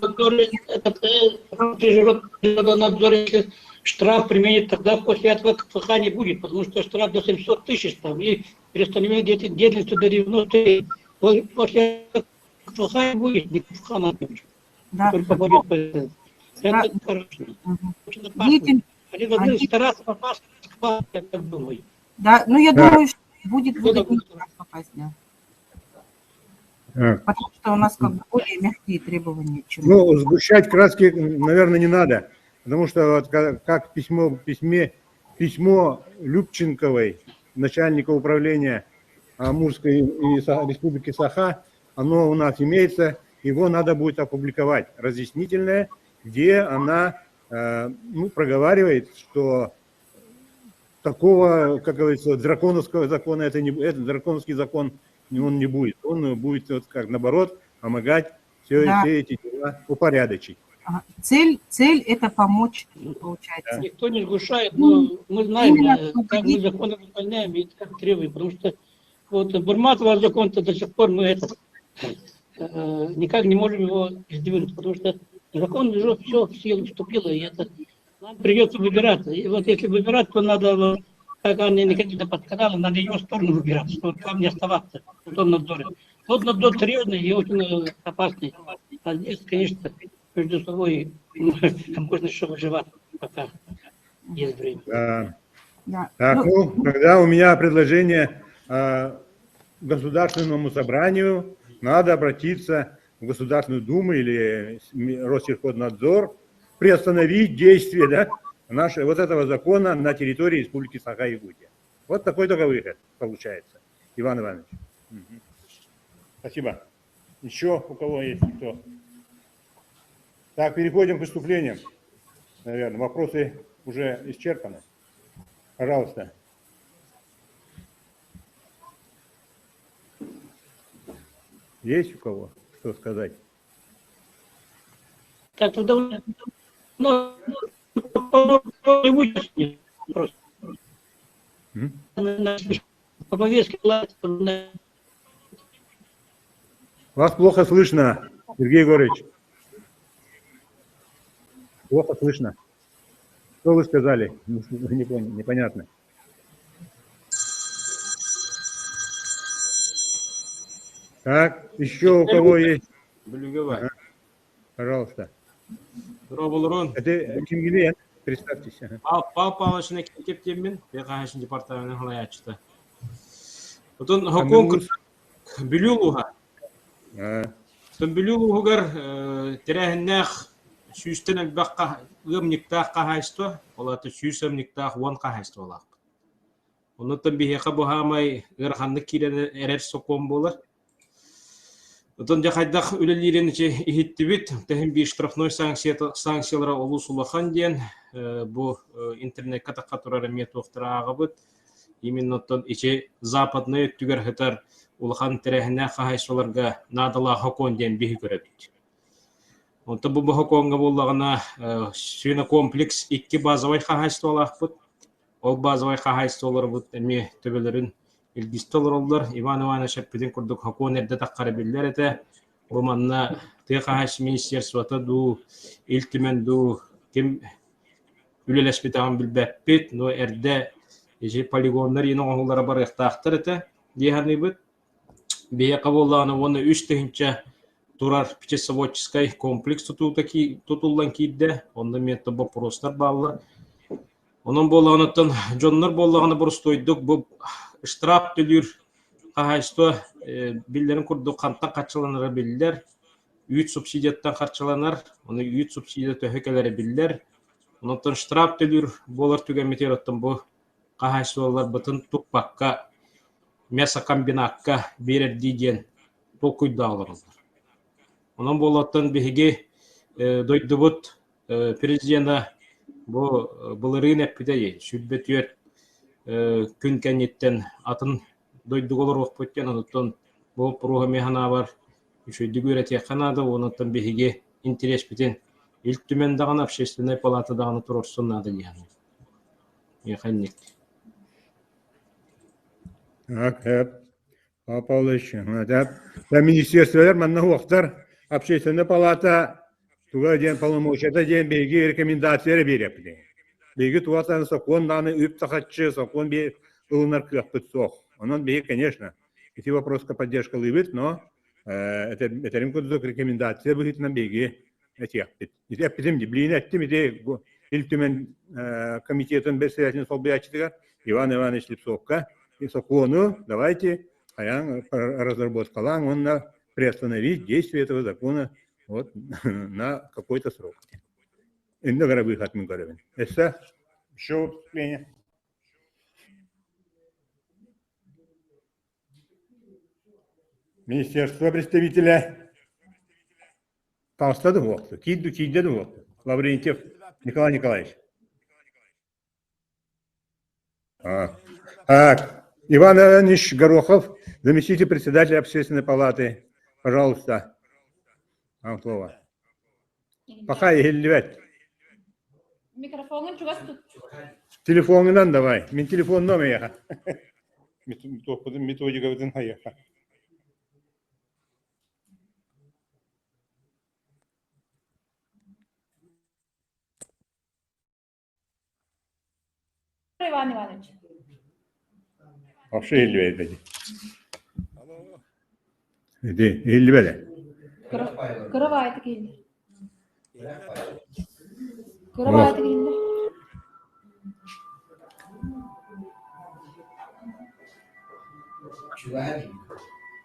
Speaker 3: Штраф применит, тогда после этого КФХ не будет, потому что штраф до 700 тысяч там, и перестановление деятельности до 90. После КФХ не будет, не КФХ надо.
Speaker 2: Да.
Speaker 3: Только будет это хорошо. Они должны стараться попасть к КФХ, я так думаю.
Speaker 2: Да, ну я думаю, что будет попасть, да. Потому что у нас как бы более мягкие требования, чем...
Speaker 1: Ну, сгущать краски, наверное, не надо. Потому что вот как письмо Любченковой, начальника управления Амурской республики Саха, оно у нас имеется, его надо будет опубликовать, разъяснительное, где она проговаривает, что такого, как говорится, драконовского закона, этот драконовский закон, он не будет. Он будет, вот, как наоборот, помогать все эти дела упорядочить.
Speaker 2: Цель это помочь, получается.
Speaker 3: Никто не сгущает, но мы знаем, как мы законы выполняем и как требуем, потому что вот Бурматова закон-то до сих пор мы никак не можем его сдвинуть, потому что закон уже все в силу вступило, и это нам придется выбирать. И вот если выбирать, то надо, как Анна Николаевна подсказала, надо ее сторону выбирать, чтобы там не оставаться в том надзоре. Тот надзор серьезный и очень опасный. А здесь, конечно, между собой можно еще выживать, пока есть время.
Speaker 1: Да.
Speaker 2: Да.
Speaker 1: Так,
Speaker 2: Ну,
Speaker 1: ну, тогда у меня предложение Государственному собранию надо обратиться в Государственную Думу или Россельхознадзор, приостановить действие, да, вот этого закона на территории Республики Саха-Якутия. Вот такой только выход получается, Иван Иванович. Угу. Спасибо. Еще у кого есть кто? Так, переходим к выступлениям. Наверное, вопросы уже исчерпаны. Пожалуйста. Есть у кого что сказать?
Speaker 3: Так, тогда просто. По повестке
Speaker 1: Вас плохо слышно, Сергей Егорович. Плохо слышно. Что вы сказали? Непонятно. Так, еще у кого есть? Ага. Пожалуйста. Это Кимгилен, представьтесь.
Speaker 7: Пал Павлович'ın ekiptemmin ve Kahaş'ın departamентinin halayatçıda. Otun hukuk Bülüluha. Otun Bülüluhugar terehinnah süsten elbaqqa ığımniktaq Kahaş'ta, olatı süsümniktaq wan Kahaş'ta olaq. Onutun bihiqa buhamay ırxanlık kireni erer sokom bolar. Otun jakaydak ülelirin içi ihittibit, tehim bir штрафной санкциялара олус улахан ден, bu интернет катаққа турары метоқтыра ағыбыт, именно отын içi западны өттігер хытар улахан тәрәхіне қағайшыларға надала хокон ден бейі көребіт. Онты бұл хоконға болағына сүйіні комплекс 2 базовай қағайшты олақпыт, ол базовай қағайшты олар бұд, әме төбелерін ilgisi olurlar. Iván Ivanoviç hepiden kurduk hakon erde takarabilirler ete. Romanna TKH ministersvata du iltimen du kim üleleşbitahan bilbepit no erde poligonlar yine oğullara bar ıhtaqtır ete. Diğerni bit biye kabollağını onu 3 tehince turar piçesavotçiskay kompleks tutullan kiyde. Onda mette boproslar bağlı. Onun bollağınıttan jonlar bollağını burustoyduk. Bu штраф төлür қағайсты білдерін күрді қантан қатшыланыры білдер, үйт субсидияттан қатшыланар, оны үйт субсидия төхекелері білдер, онытын штраф төлür болар түгеметер оттын бұл қағайсты олар бұтын тұқпаққа, мясокомбинатқа берер дейден бұл күйді алырылдар. Onun болаттан бігеге дойды бұт президента бұл рын әппідей, сүлбет үйет күн кәнеттен атын дойдық олар оқпөттен, онытын бұл программе хана бар, үшөйді көрете қанады, онытын бігеге интерес бітен үлттімен даған общественный палата дағаны тұрорсынады дейяны. Еханник.
Speaker 1: Так, Павел Павлович, да министерстволар манна уақтар общественный палата туға ден полномочията ден беге рекомендациялар берепті. Беги туатан сокон даны үп тахатчы, сокон бе ылынар кыяппыт сох. Онон беги, конечно, эти вопросы поддержка лыбыт, но это рынкодзок рекомендация будет на беги эти яппыт. Эти яппытым де, блин, әттім, эти илтүмен комитетын председатель солбиячтыгар Иван Иванович Липсовка. И сокону давайте разработкалан, он приостановить действие этого закона вот, на какой-то срок. Иногда выход мы говорим. Это еще выступление. Министерство представителя Толстого вокта, Кидду вокта, Лаврентьев Николай Николаевич. Так, Иван Иванович Горохов, заместитель председателя Общественной палаты. Пожалуйста, вам слово. Пока я левет.
Speaker 5: Микрофонын чугас тут.
Speaker 1: Телефонынан давай. Мен телефон номер яха. Методика вдын хаяха.
Speaker 5: Иван Иванович.
Speaker 1: Вообще левет dedi. Edi, 50 böyle.
Speaker 5: Кырывай такие. Кырбааты кийинде.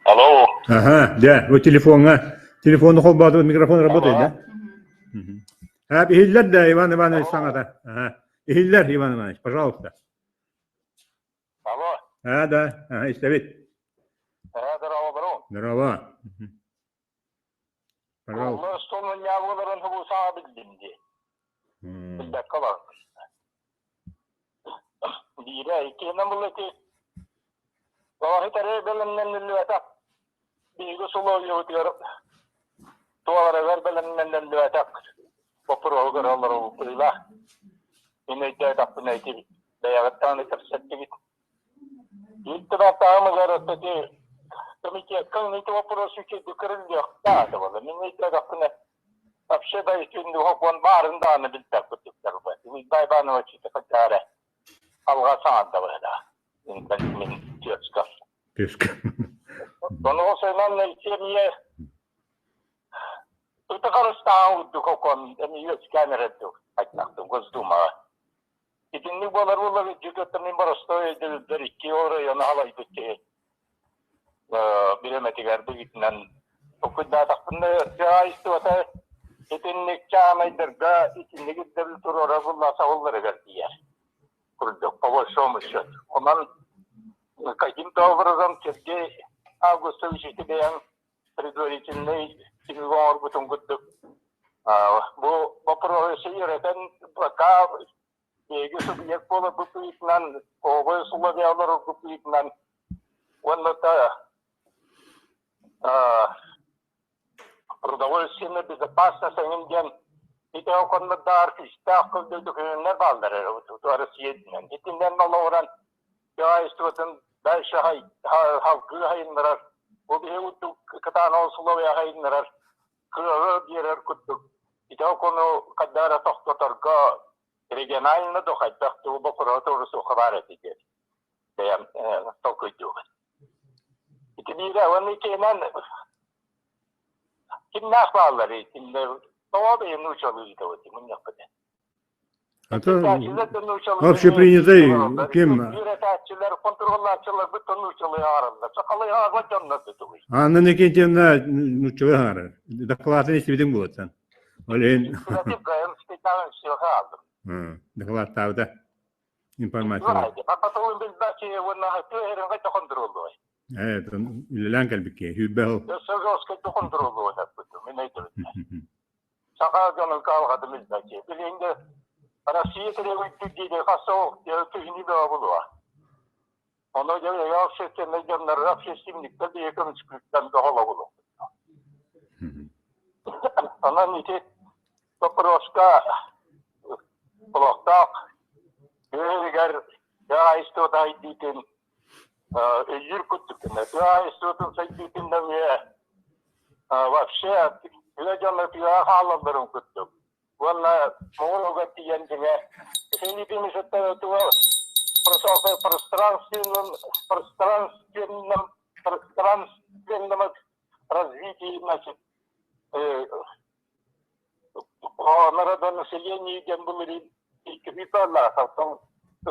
Speaker 8: Алло.
Speaker 1: Ага, да, вот телефонный холбатый микрофон работает, да? Ихиллер, да, Иван Иванович, Сангата. Ага. Ихиллер, Иван Иванович, пожалуйста.
Speaker 8: Алло.
Speaker 1: Да, ага, Истовит.
Speaker 8: Здорово.
Speaker 1: Здорово. Пожалуйста.
Speaker 8: Allah sonu yavruların bu sahabildim diye. Bir dakika var. Bir iki numaralı ki. Vallahi tere belenlen lüveta. Bir sulu yutuyor. Tuğlara ver belenlen lüveta. Popur olgar olur okuyla. Yine de tapına iti. Beyazıttan tersetti git. İlk tarafta mı ki Комитет, это вопрос докрылья, да, это не так, вообще да, если он барн, да, на бильтах, вот это, вы дай банова чисто хотя алгасан, да, мин тёчка. Но он все нам на семье, это коростау, духовком, они есть камеры, так, Госдума. И ты не было, что-то не было стоить, да, рекиоры, я нахалай, bilemetigardı gitmen okudda takında ya istiyorsa etinlik çağmaydır içinde giderli turora bulla sağolları gardiyer kurduk pavuşomuş ondan каким то образом Сергей Августович Тибян предварительный переговор потом гуддук bu вопросы yürüten пока ege subjekt bola bu tuyitnan oğuz sulavyalar bu tuyitnan onunla продовольственная безопасность, они и то, как мы дарки, так как это не балдары, вот Россия, и ты не налоран, я что там дальше халкы хайнрар, убьют катану условия хайнрар, кровь куту, и то, когда растут торга регионально, то хотя бы прокуратуру суховары теперь, я только иду. İşte bir de onun içinden kim nasıllar içinde doğru bir nuçalıydı o kimin yaptı.
Speaker 1: Общепринятый кем?
Speaker 8: Üreticiler, kontrolörler bütün nuçalığı arasında. Çakalı ağırla canlısı tuğuyor.
Speaker 1: Анна Никитьевна, ну чего, доклад не сведем вот sen. Олен.
Speaker 8: Üretim gayem spesialin silahı aldım.
Speaker 1: Доклад тавда. Информация.
Speaker 8: А потом biz belki ona hakkı kaç kontrolü.
Speaker 1: Это лянкал бике, хюбел.
Speaker 8: Я сразу скажу kontrolü da bu. Mineydir. Sakaganın kavgadımız da ki. Bilinde Россия требует диye kasao tühini de bulur. Ona göre yaşayan nedenler общественникler de ekonomiklikten daha bulur. Ona nite toproska bloktak Öğrenciler ya istiyorlar dikin yür kutukunda ya istiyorlar saydikinden ya вообще öğrenciler ya halanların kutuk. Valla moğol getiğinde Филиппины это пространственном развитии, значит, народонаселения, где были капиталах, а потом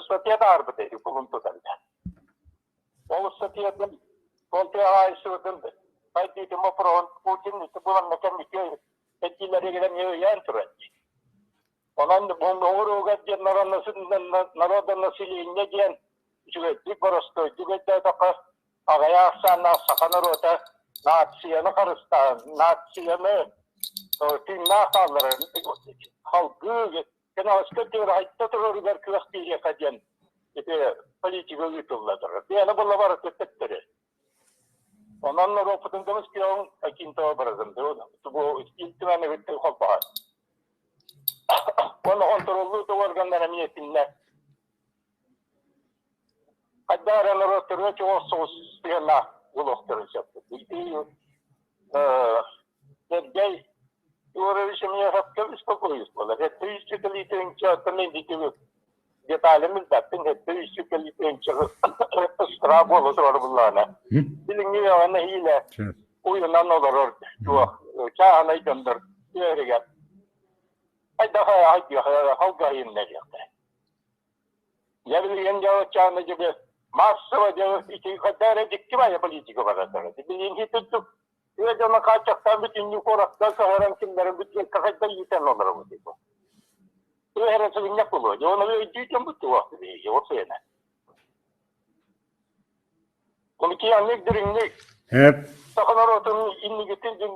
Speaker 8: статья арбитры, полунтотально. Он статья, он теайсудан, пойдите мы про Путин, это было на комитете, эти регионы янтрать. Ondan bu gadyen narodonaselения diyen dik borostoy digette taka agaya sana sakanarota natsiyana karısta natsiyana tinna kalları halkı kena skıtır hatta turlar kıvaktiye kadyen ite politika yutuladır. Diğer bunlar var tettere. Ondan sonra oputundumuz ki on akinto barazımdı. Bu iltimane bitti kopar. Onu kontrollü de organlar emniyetinde. Hatta rotörü çoğu sosyalına buluşturmuş yaptı. Gel, uğraşım yapıp istokoyuz böyle. Hep üstü kalitenin çatını dikiyor. Detalimiz da hep üstü kalitenin çatını strabo olur bunlarla. Bilin ya ne hile. Uyunan olur orada. Çağına gönder. Diğeri gel. Я bilgen cevapçağını gibi Mars'ı diyor iki kadar diktimaya politika var. Bilinci tuttuk. Ve zaman kaçaktan bütün yukarıda saharan kimlerin bütün kakayda yiten onlara bu tipo. Ve her şey ne yapılıyor? Ona bir diyeceğim bu tuva. Yok sene. Komiki anlık ne?
Speaker 1: Hep.
Speaker 8: Sakınar otun inni getirdin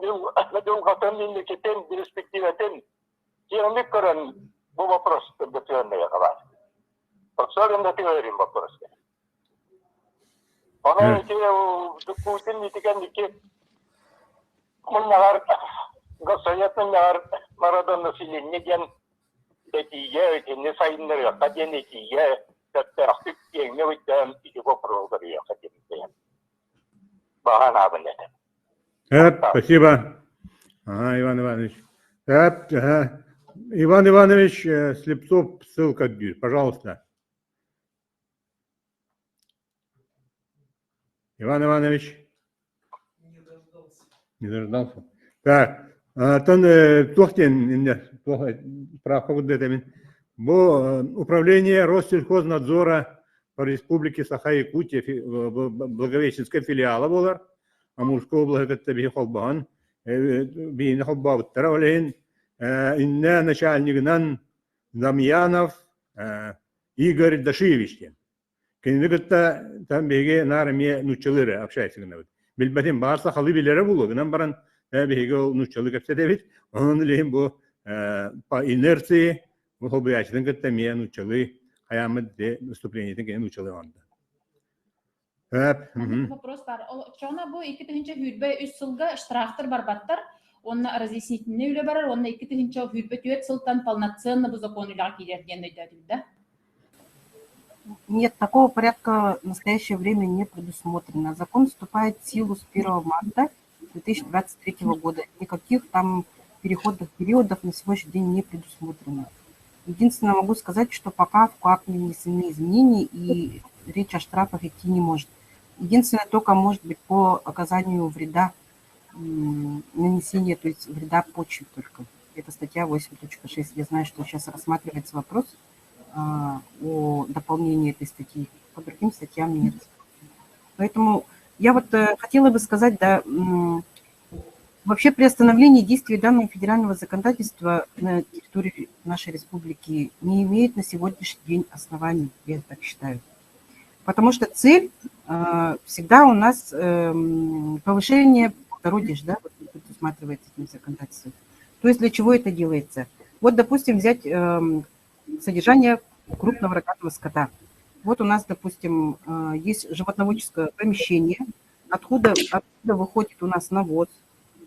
Speaker 8: medum katan inni keten perspektivetten. Yanlık karan bu вопрос подготовленный kadar. Особенно теория вопрос. Она эти допустим не тиканики. Он нагар государственный нагар народное население ген эти эти не сайнеры, академики это активные не выйдем и вопрос говорю хотим. Bahana бенет.
Speaker 1: Спасибо. Ага, Иван Иванович. Иван Иванович Слепцов, ссылка, пожалуйста. Иван Иванович. Не дождался. Так, Тохтин, справка вот это. Управление Россельхознадзора по республике Саха-Якутия, Благовещенская филиала была, Амурская область, это Бихолбан, Бихолбан, Таравлин, Инна начальник Замьянов Игорь Дашевич. Кенегетта там беге нарме нучалыры общайся гынабыт. Билбетим барса халы билere булу. Гынан баран беге нучалы кепсе дебит. Onun lehim bu по инерции bu hobi açtın gıtta miye nучалы hayamet de выступлениеден кен nучалы анда.
Speaker 5: Вопрос бар. Чона бу 2-нче хүлбе 3 сылга штрафтар барбаттар. Онна разъяснительный үле барар. Онна 2-нче хүлбе 4 сылтан полноценно бу закон үле килерген да.
Speaker 2: Нет, такого порядка в настоящее время не предусмотрено. Закон вступает в силу с 1 марта 2023 года. Никаких там переходных периодов на сегодняшний день не предусмотрено. Единственное, могу сказать, что пока в КоАП не внесены изменения и речь о штрафах идти не может. Единственное, только может быть по оказанию вреда, нанесения, то есть вреда почве только. Это статья 8.6. Я знаю, что сейчас рассматривается вопрос о дополнении этой статьи. По другим статьям нет. Поэтому я вот хотела бы сказать, да, вообще при остановлении действия данного федерального законодательства на территории нашей республики не имеет на сегодняшний день оснований, я так считаю. Потому что цель всегда у нас повышение плодородия, да, вот предусматривается этим законодательством. То есть для чего это делается? Вот, допустим, взять содержание крупного рогатого скота. Вот у нас, допустим, есть животноводческое помещение, откуда выходит у нас навоз,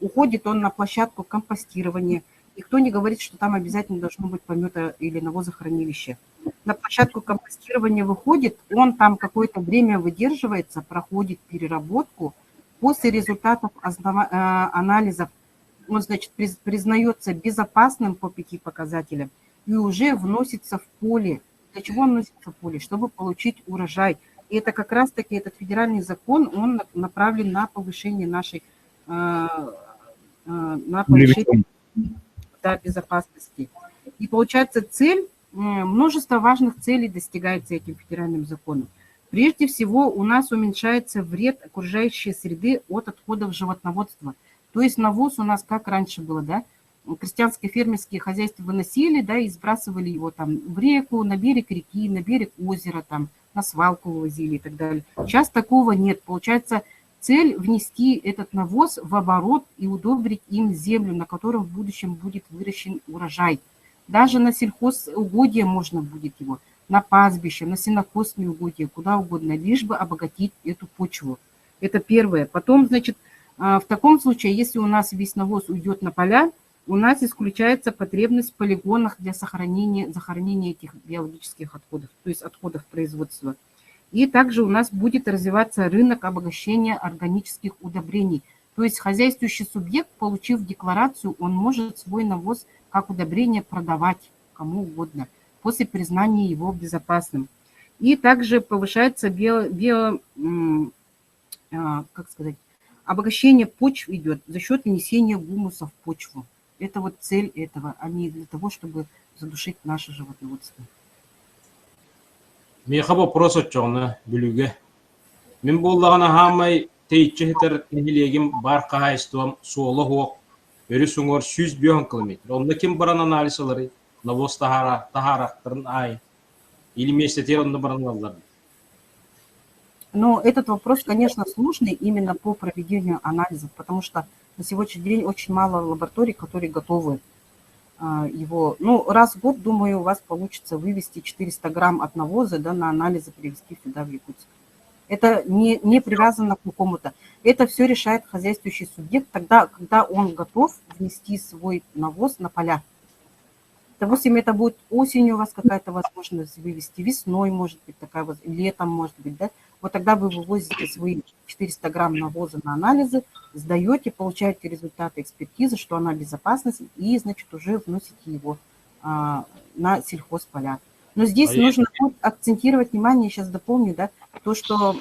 Speaker 2: уходит он на площадку компостирования. Никто не говорит, что там обязательно должно быть помета или навозохранилище. На площадку компостирования выходит, он там какое-то время выдерживается, проходит переработку. После результатов анализов он, значит, признается безопасным по 5 показателям и уже вносится в поле. Для чего он вносится в поле? Чтобы получить урожай. И это как раз-таки этот федеральный закон, он направлен на повышение нашей безопасности. И получается цель, множество важных целей достигается этим федеральным законом. Прежде всего у нас уменьшается вред окружающей среды от отходов животноводства. То есть навоз у нас как раньше было, да? Крестьянские фермерские хозяйства выносили, да, и сбрасывали его там в реку, на берег реки, на берег озера, там, на свалку вывозили и так далее. Сейчас такого нет. Получается, цель внести этот навоз в оборот и удобрить им землю, на котором в будущем будет выращен урожай. Даже на сельхозугодье можно будет его, на пастбище, на сенокосные угодья, куда угодно, лишь бы обогатить эту почву. Это первое. Потом, значит, в таком случае, если у нас весь навоз уйдет на поля, у нас исключается потребность в полигонах для захоронения этих биологических отходов, то есть отходов производства. И также у нас будет развиваться рынок обогащения органических удобрений. То есть хозяйствующий субъект, получив декларацию, он может свой навоз как удобрение продавать кому угодно после признания его безопасным. И также повышается обогащение почв идет за счет внесения гумуса в почву. Это вот цель этого, а не для того, чтобы задушить наше животноводство.
Speaker 7: Меха вопрос отчёна бүлүгө. Мен боллагана хамай тейчехтер нилегим бар кахайстуам суоло хуок. Өрү суңор 100 километр. Онда ким баран анализлары навоз тахарактырын ай. Или месте онда баран аллар.
Speaker 2: Но этот вопрос, конечно, сложный именно по проведению анализов, потому что на сегодняшний день очень мало лабораторий, которые готовы его. Ну, раз в год, думаю, у вас получится вывести 400 грамм от навоза, да, на анализы привезти сюда, в Якутск. Это не привязано к какому-то. Это все решает хозяйствующий субъект тогда, когда он готов внести свой навоз на поля. Допустим, это будет осенью у вас какая-то возможность вывести, весной, может быть, такая вот, летом, может быть, да. Вот тогда вы вывозите свои 400 грамм навоза на анализы, сдаете, получаете результаты экспертизы, что она безопасна, и, значит, уже вносите его на сельхозполя. Но здесь нужно акцентировать внимание, сейчас дополню, да, то, что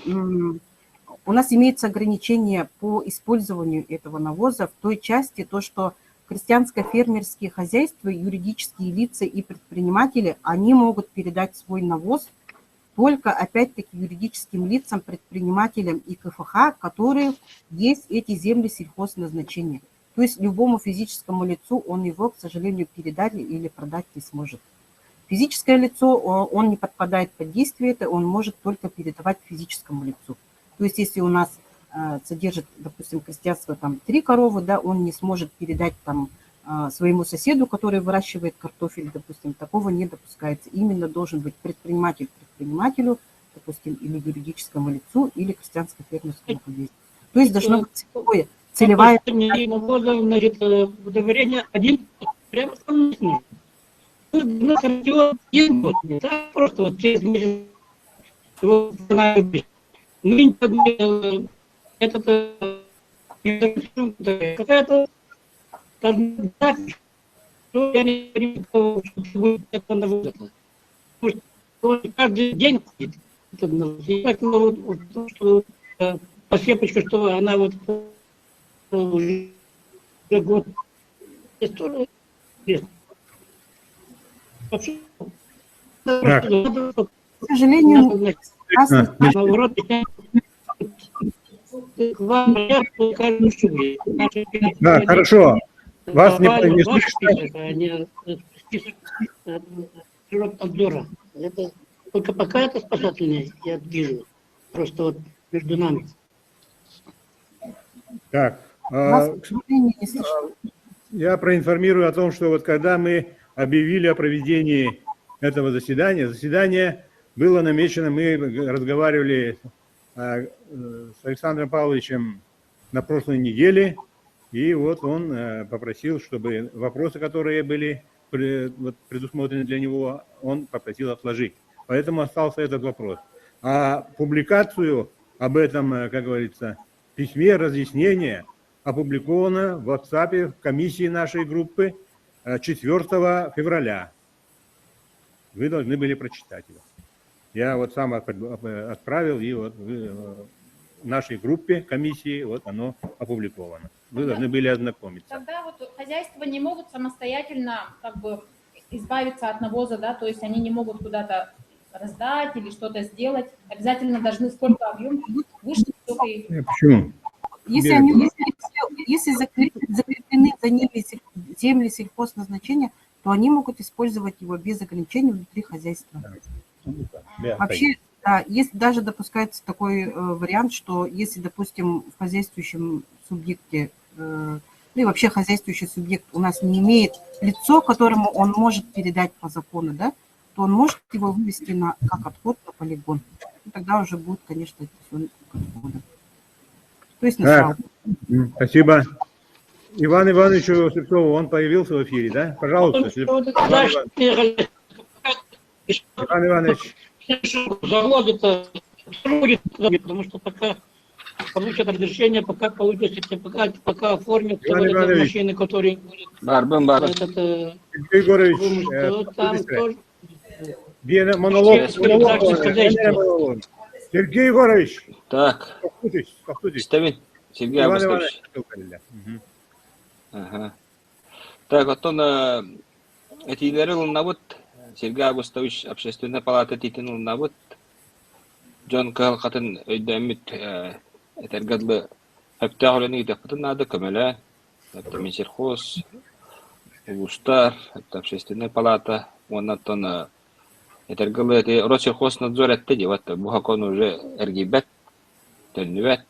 Speaker 2: у нас имеется ограничение по использованию этого навоза в той части, то, что крестьянско-фермерские хозяйства, юридические лица и предприниматели, они могут передать свой навоз только, опять-таки, юридическим лицам, предпринимателям и КФХ, которые есть эти земли сельхозназначения. То есть любому физическому лицу он его, к сожалению, передать или продать не сможет. Физическое лицо, он не подпадает под действие, это он может только передавать физическому лицу. То есть если у нас содержит, допустим, крестьянство там 3 коровы, да, он не сможет передать там своему соседу, который выращивает картофель, допустим, такого не допускается. Именно должен быть предприниматель предпринимателю, допустим, или юридическому лицу, или крестьянско-фермерскому хозяйству. То есть должно быть целевая...
Speaker 3: Значит, удовлетворение один прямо самый. Просто вот через месяц его какая-то что я не понимаю, что будет это навоз. Потому что каждый день что посепочка, что она вот уже год история.
Speaker 2: К сожалению,
Speaker 1: да, хорошо. Вас не слышно.
Speaker 3: Природобзора. Это только пока это спасательное, я вижу. Просто вот между нами.
Speaker 1: Так, я проинформирую о том, что вот когда мы объявили о проведении этого заседание было намечено, мы разговаривали с Александром Павловичем на прошлой неделе, и вот он попросил, чтобы вопросы, которые были предусмотрены для него, он попросил отложить. Поэтому остался этот вопрос. А публикацию об этом, как говорится, письме разъяснения опубликовано в WhatsApp в комиссии нашей группы 4 февраля. Вы должны были прочитать его. Я вот сам отправил, и вот в нашей группе комиссии вот оно опубликовано. Вы должны были ознакомиться.
Speaker 5: Тогда вот хозяйства не могут самостоятельно как бы избавиться от навоза, да, то есть они не могут куда-то раздать или что-то сделать. Обязательно должны сколько объем выше, столько и...
Speaker 1: Почему?
Speaker 2: Если закреплены за ними земли сельхозназначения, то они могут использовать его без ограничений внутри хозяйства. Вообще, да, если даже допускается такой вариант, что если, допустим, в хозяйствующем субъекте, ну и вообще хозяйствующий субъект у нас не имеет лицо, которому он может передать по закону, да, то он может его вывести как отход на полигон. И тогда уже будет, конечно, это все как отходы. То есть на
Speaker 1: спасибо. Иван Ивановичу Сырцову, он появился в эфире, да? Пожалуйста. Иван Иванович.
Speaker 3: Заводится, потому что пока получат разрешение, пока получат, пока оформят машины, которые...
Speaker 1: Сергей Егорович, монолог. Сергей Егорович.
Speaker 4: Так. Ставин. Сергей
Speaker 1: Иван Иванович.
Speaker 4: Ага. Так, оттон этилери луннабыт, Сергей Августович общественная палата титин луннабыт, Джон Калхатын өйдәмит этергәдле хәптәгъләне идәпәтен нады көмәлә, хәтта Минсельхоз, Улуштар, хәтта общественная палата, оннан этергәле те Россельхознадзор әтте дип атты. Бу хакын уже эргибәт, төннүбәт,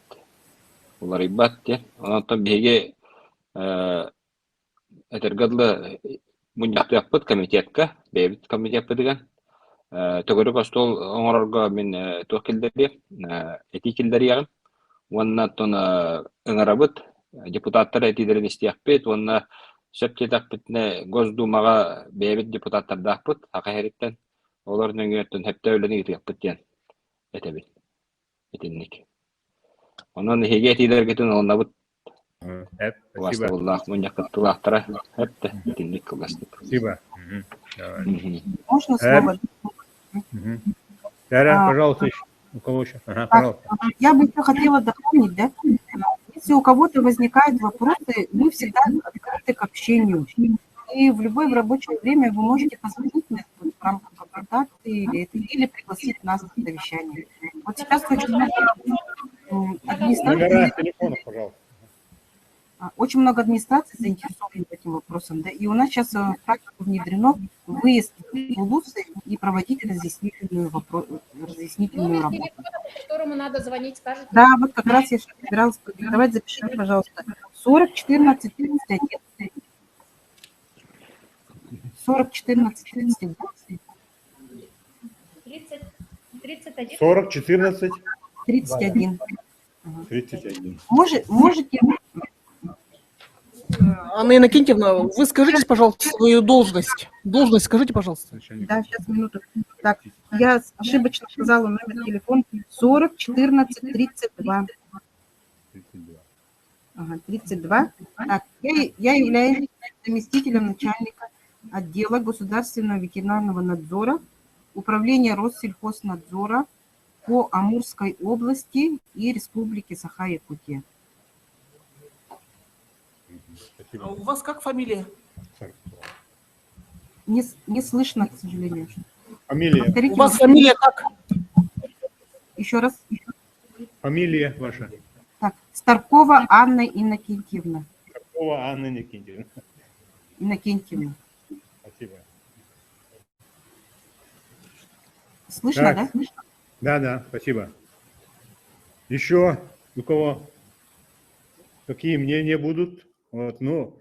Speaker 4: уларыбат те. Оннан биге этергәдле муньяктыппыт комитетка, бәйбит комитет дигән. Төгөрүк остол оңорорго мен токилдери, этикилдери ягын. Онна тона ыңарабыт, депутаттар этидерин истияппет, онна сөптетакпытне Госдумага бейбит депутаттар дақпыт, хақахериттен, олар нөңгеттен хепте өлені етияппыт ден, этебит, етинник. Онан хеге этидергетін олнабыт, Власты Аллах, муньяктылақтара, хепте, етинник кыластык.
Speaker 1: Спасибо.
Speaker 2: Можно слово?
Speaker 1: Тара, пожалуйста, еще. У кого еще? Ага, пожалуйста.
Speaker 2: Я бы еще хотела дополнить, да? Если у кого-то возникают вопросы, мы всегда открыты к общению. И в любое рабочее время вы можете позвонить мне в рамках консультации или пригласить нас на совещание. Вот сейчас очень много администрации,
Speaker 1: Телефона, пожалуйста.
Speaker 2: очень много администраций заинтересованы этим вопросом, да, и у нас сейчас в практику внедрено выезд в улусы и проводить разъяснительную работу.
Speaker 5: Телефон, по которому надо звонить, скажите.
Speaker 2: Да, вот как раз я собиралась продиктовать, запишите, пожалуйста. 40 14 31. 40 14 31.
Speaker 5: 31.
Speaker 1: 40, 14,
Speaker 2: 31.
Speaker 1: 31.
Speaker 2: Можете...
Speaker 9: Анна Иннокентьевна, вы скажите, пожалуйста, свою должность. Должность скажите, пожалуйста.
Speaker 2: Да, сейчас, минуту. Так, я ошибочно сказала номер телефона. 40 14 32.
Speaker 1: 32.
Speaker 2: Ага, 32. Так, я являюсь заместителем начальника отдела государственного ветеринарного надзора Управления Россельхознадзора по Амурской области и Республике Саха-Якутия.
Speaker 9: А у вас как фамилия?
Speaker 2: Не слышно, к сожалению.
Speaker 1: Фамилия.
Speaker 2: Повторите,
Speaker 9: У вас фамилия как?
Speaker 2: еще раз.
Speaker 1: Фамилия ваша.
Speaker 2: Так, Старкова Анна Иннокентьевна.
Speaker 1: Какого Анна Никитина?
Speaker 2: Иннокентьевна.
Speaker 1: Спасибо.
Speaker 2: Слышно,
Speaker 1: Так.
Speaker 2: да?
Speaker 1: Да, спасибо. Еще у кого какие мнения будут? Вот, ну,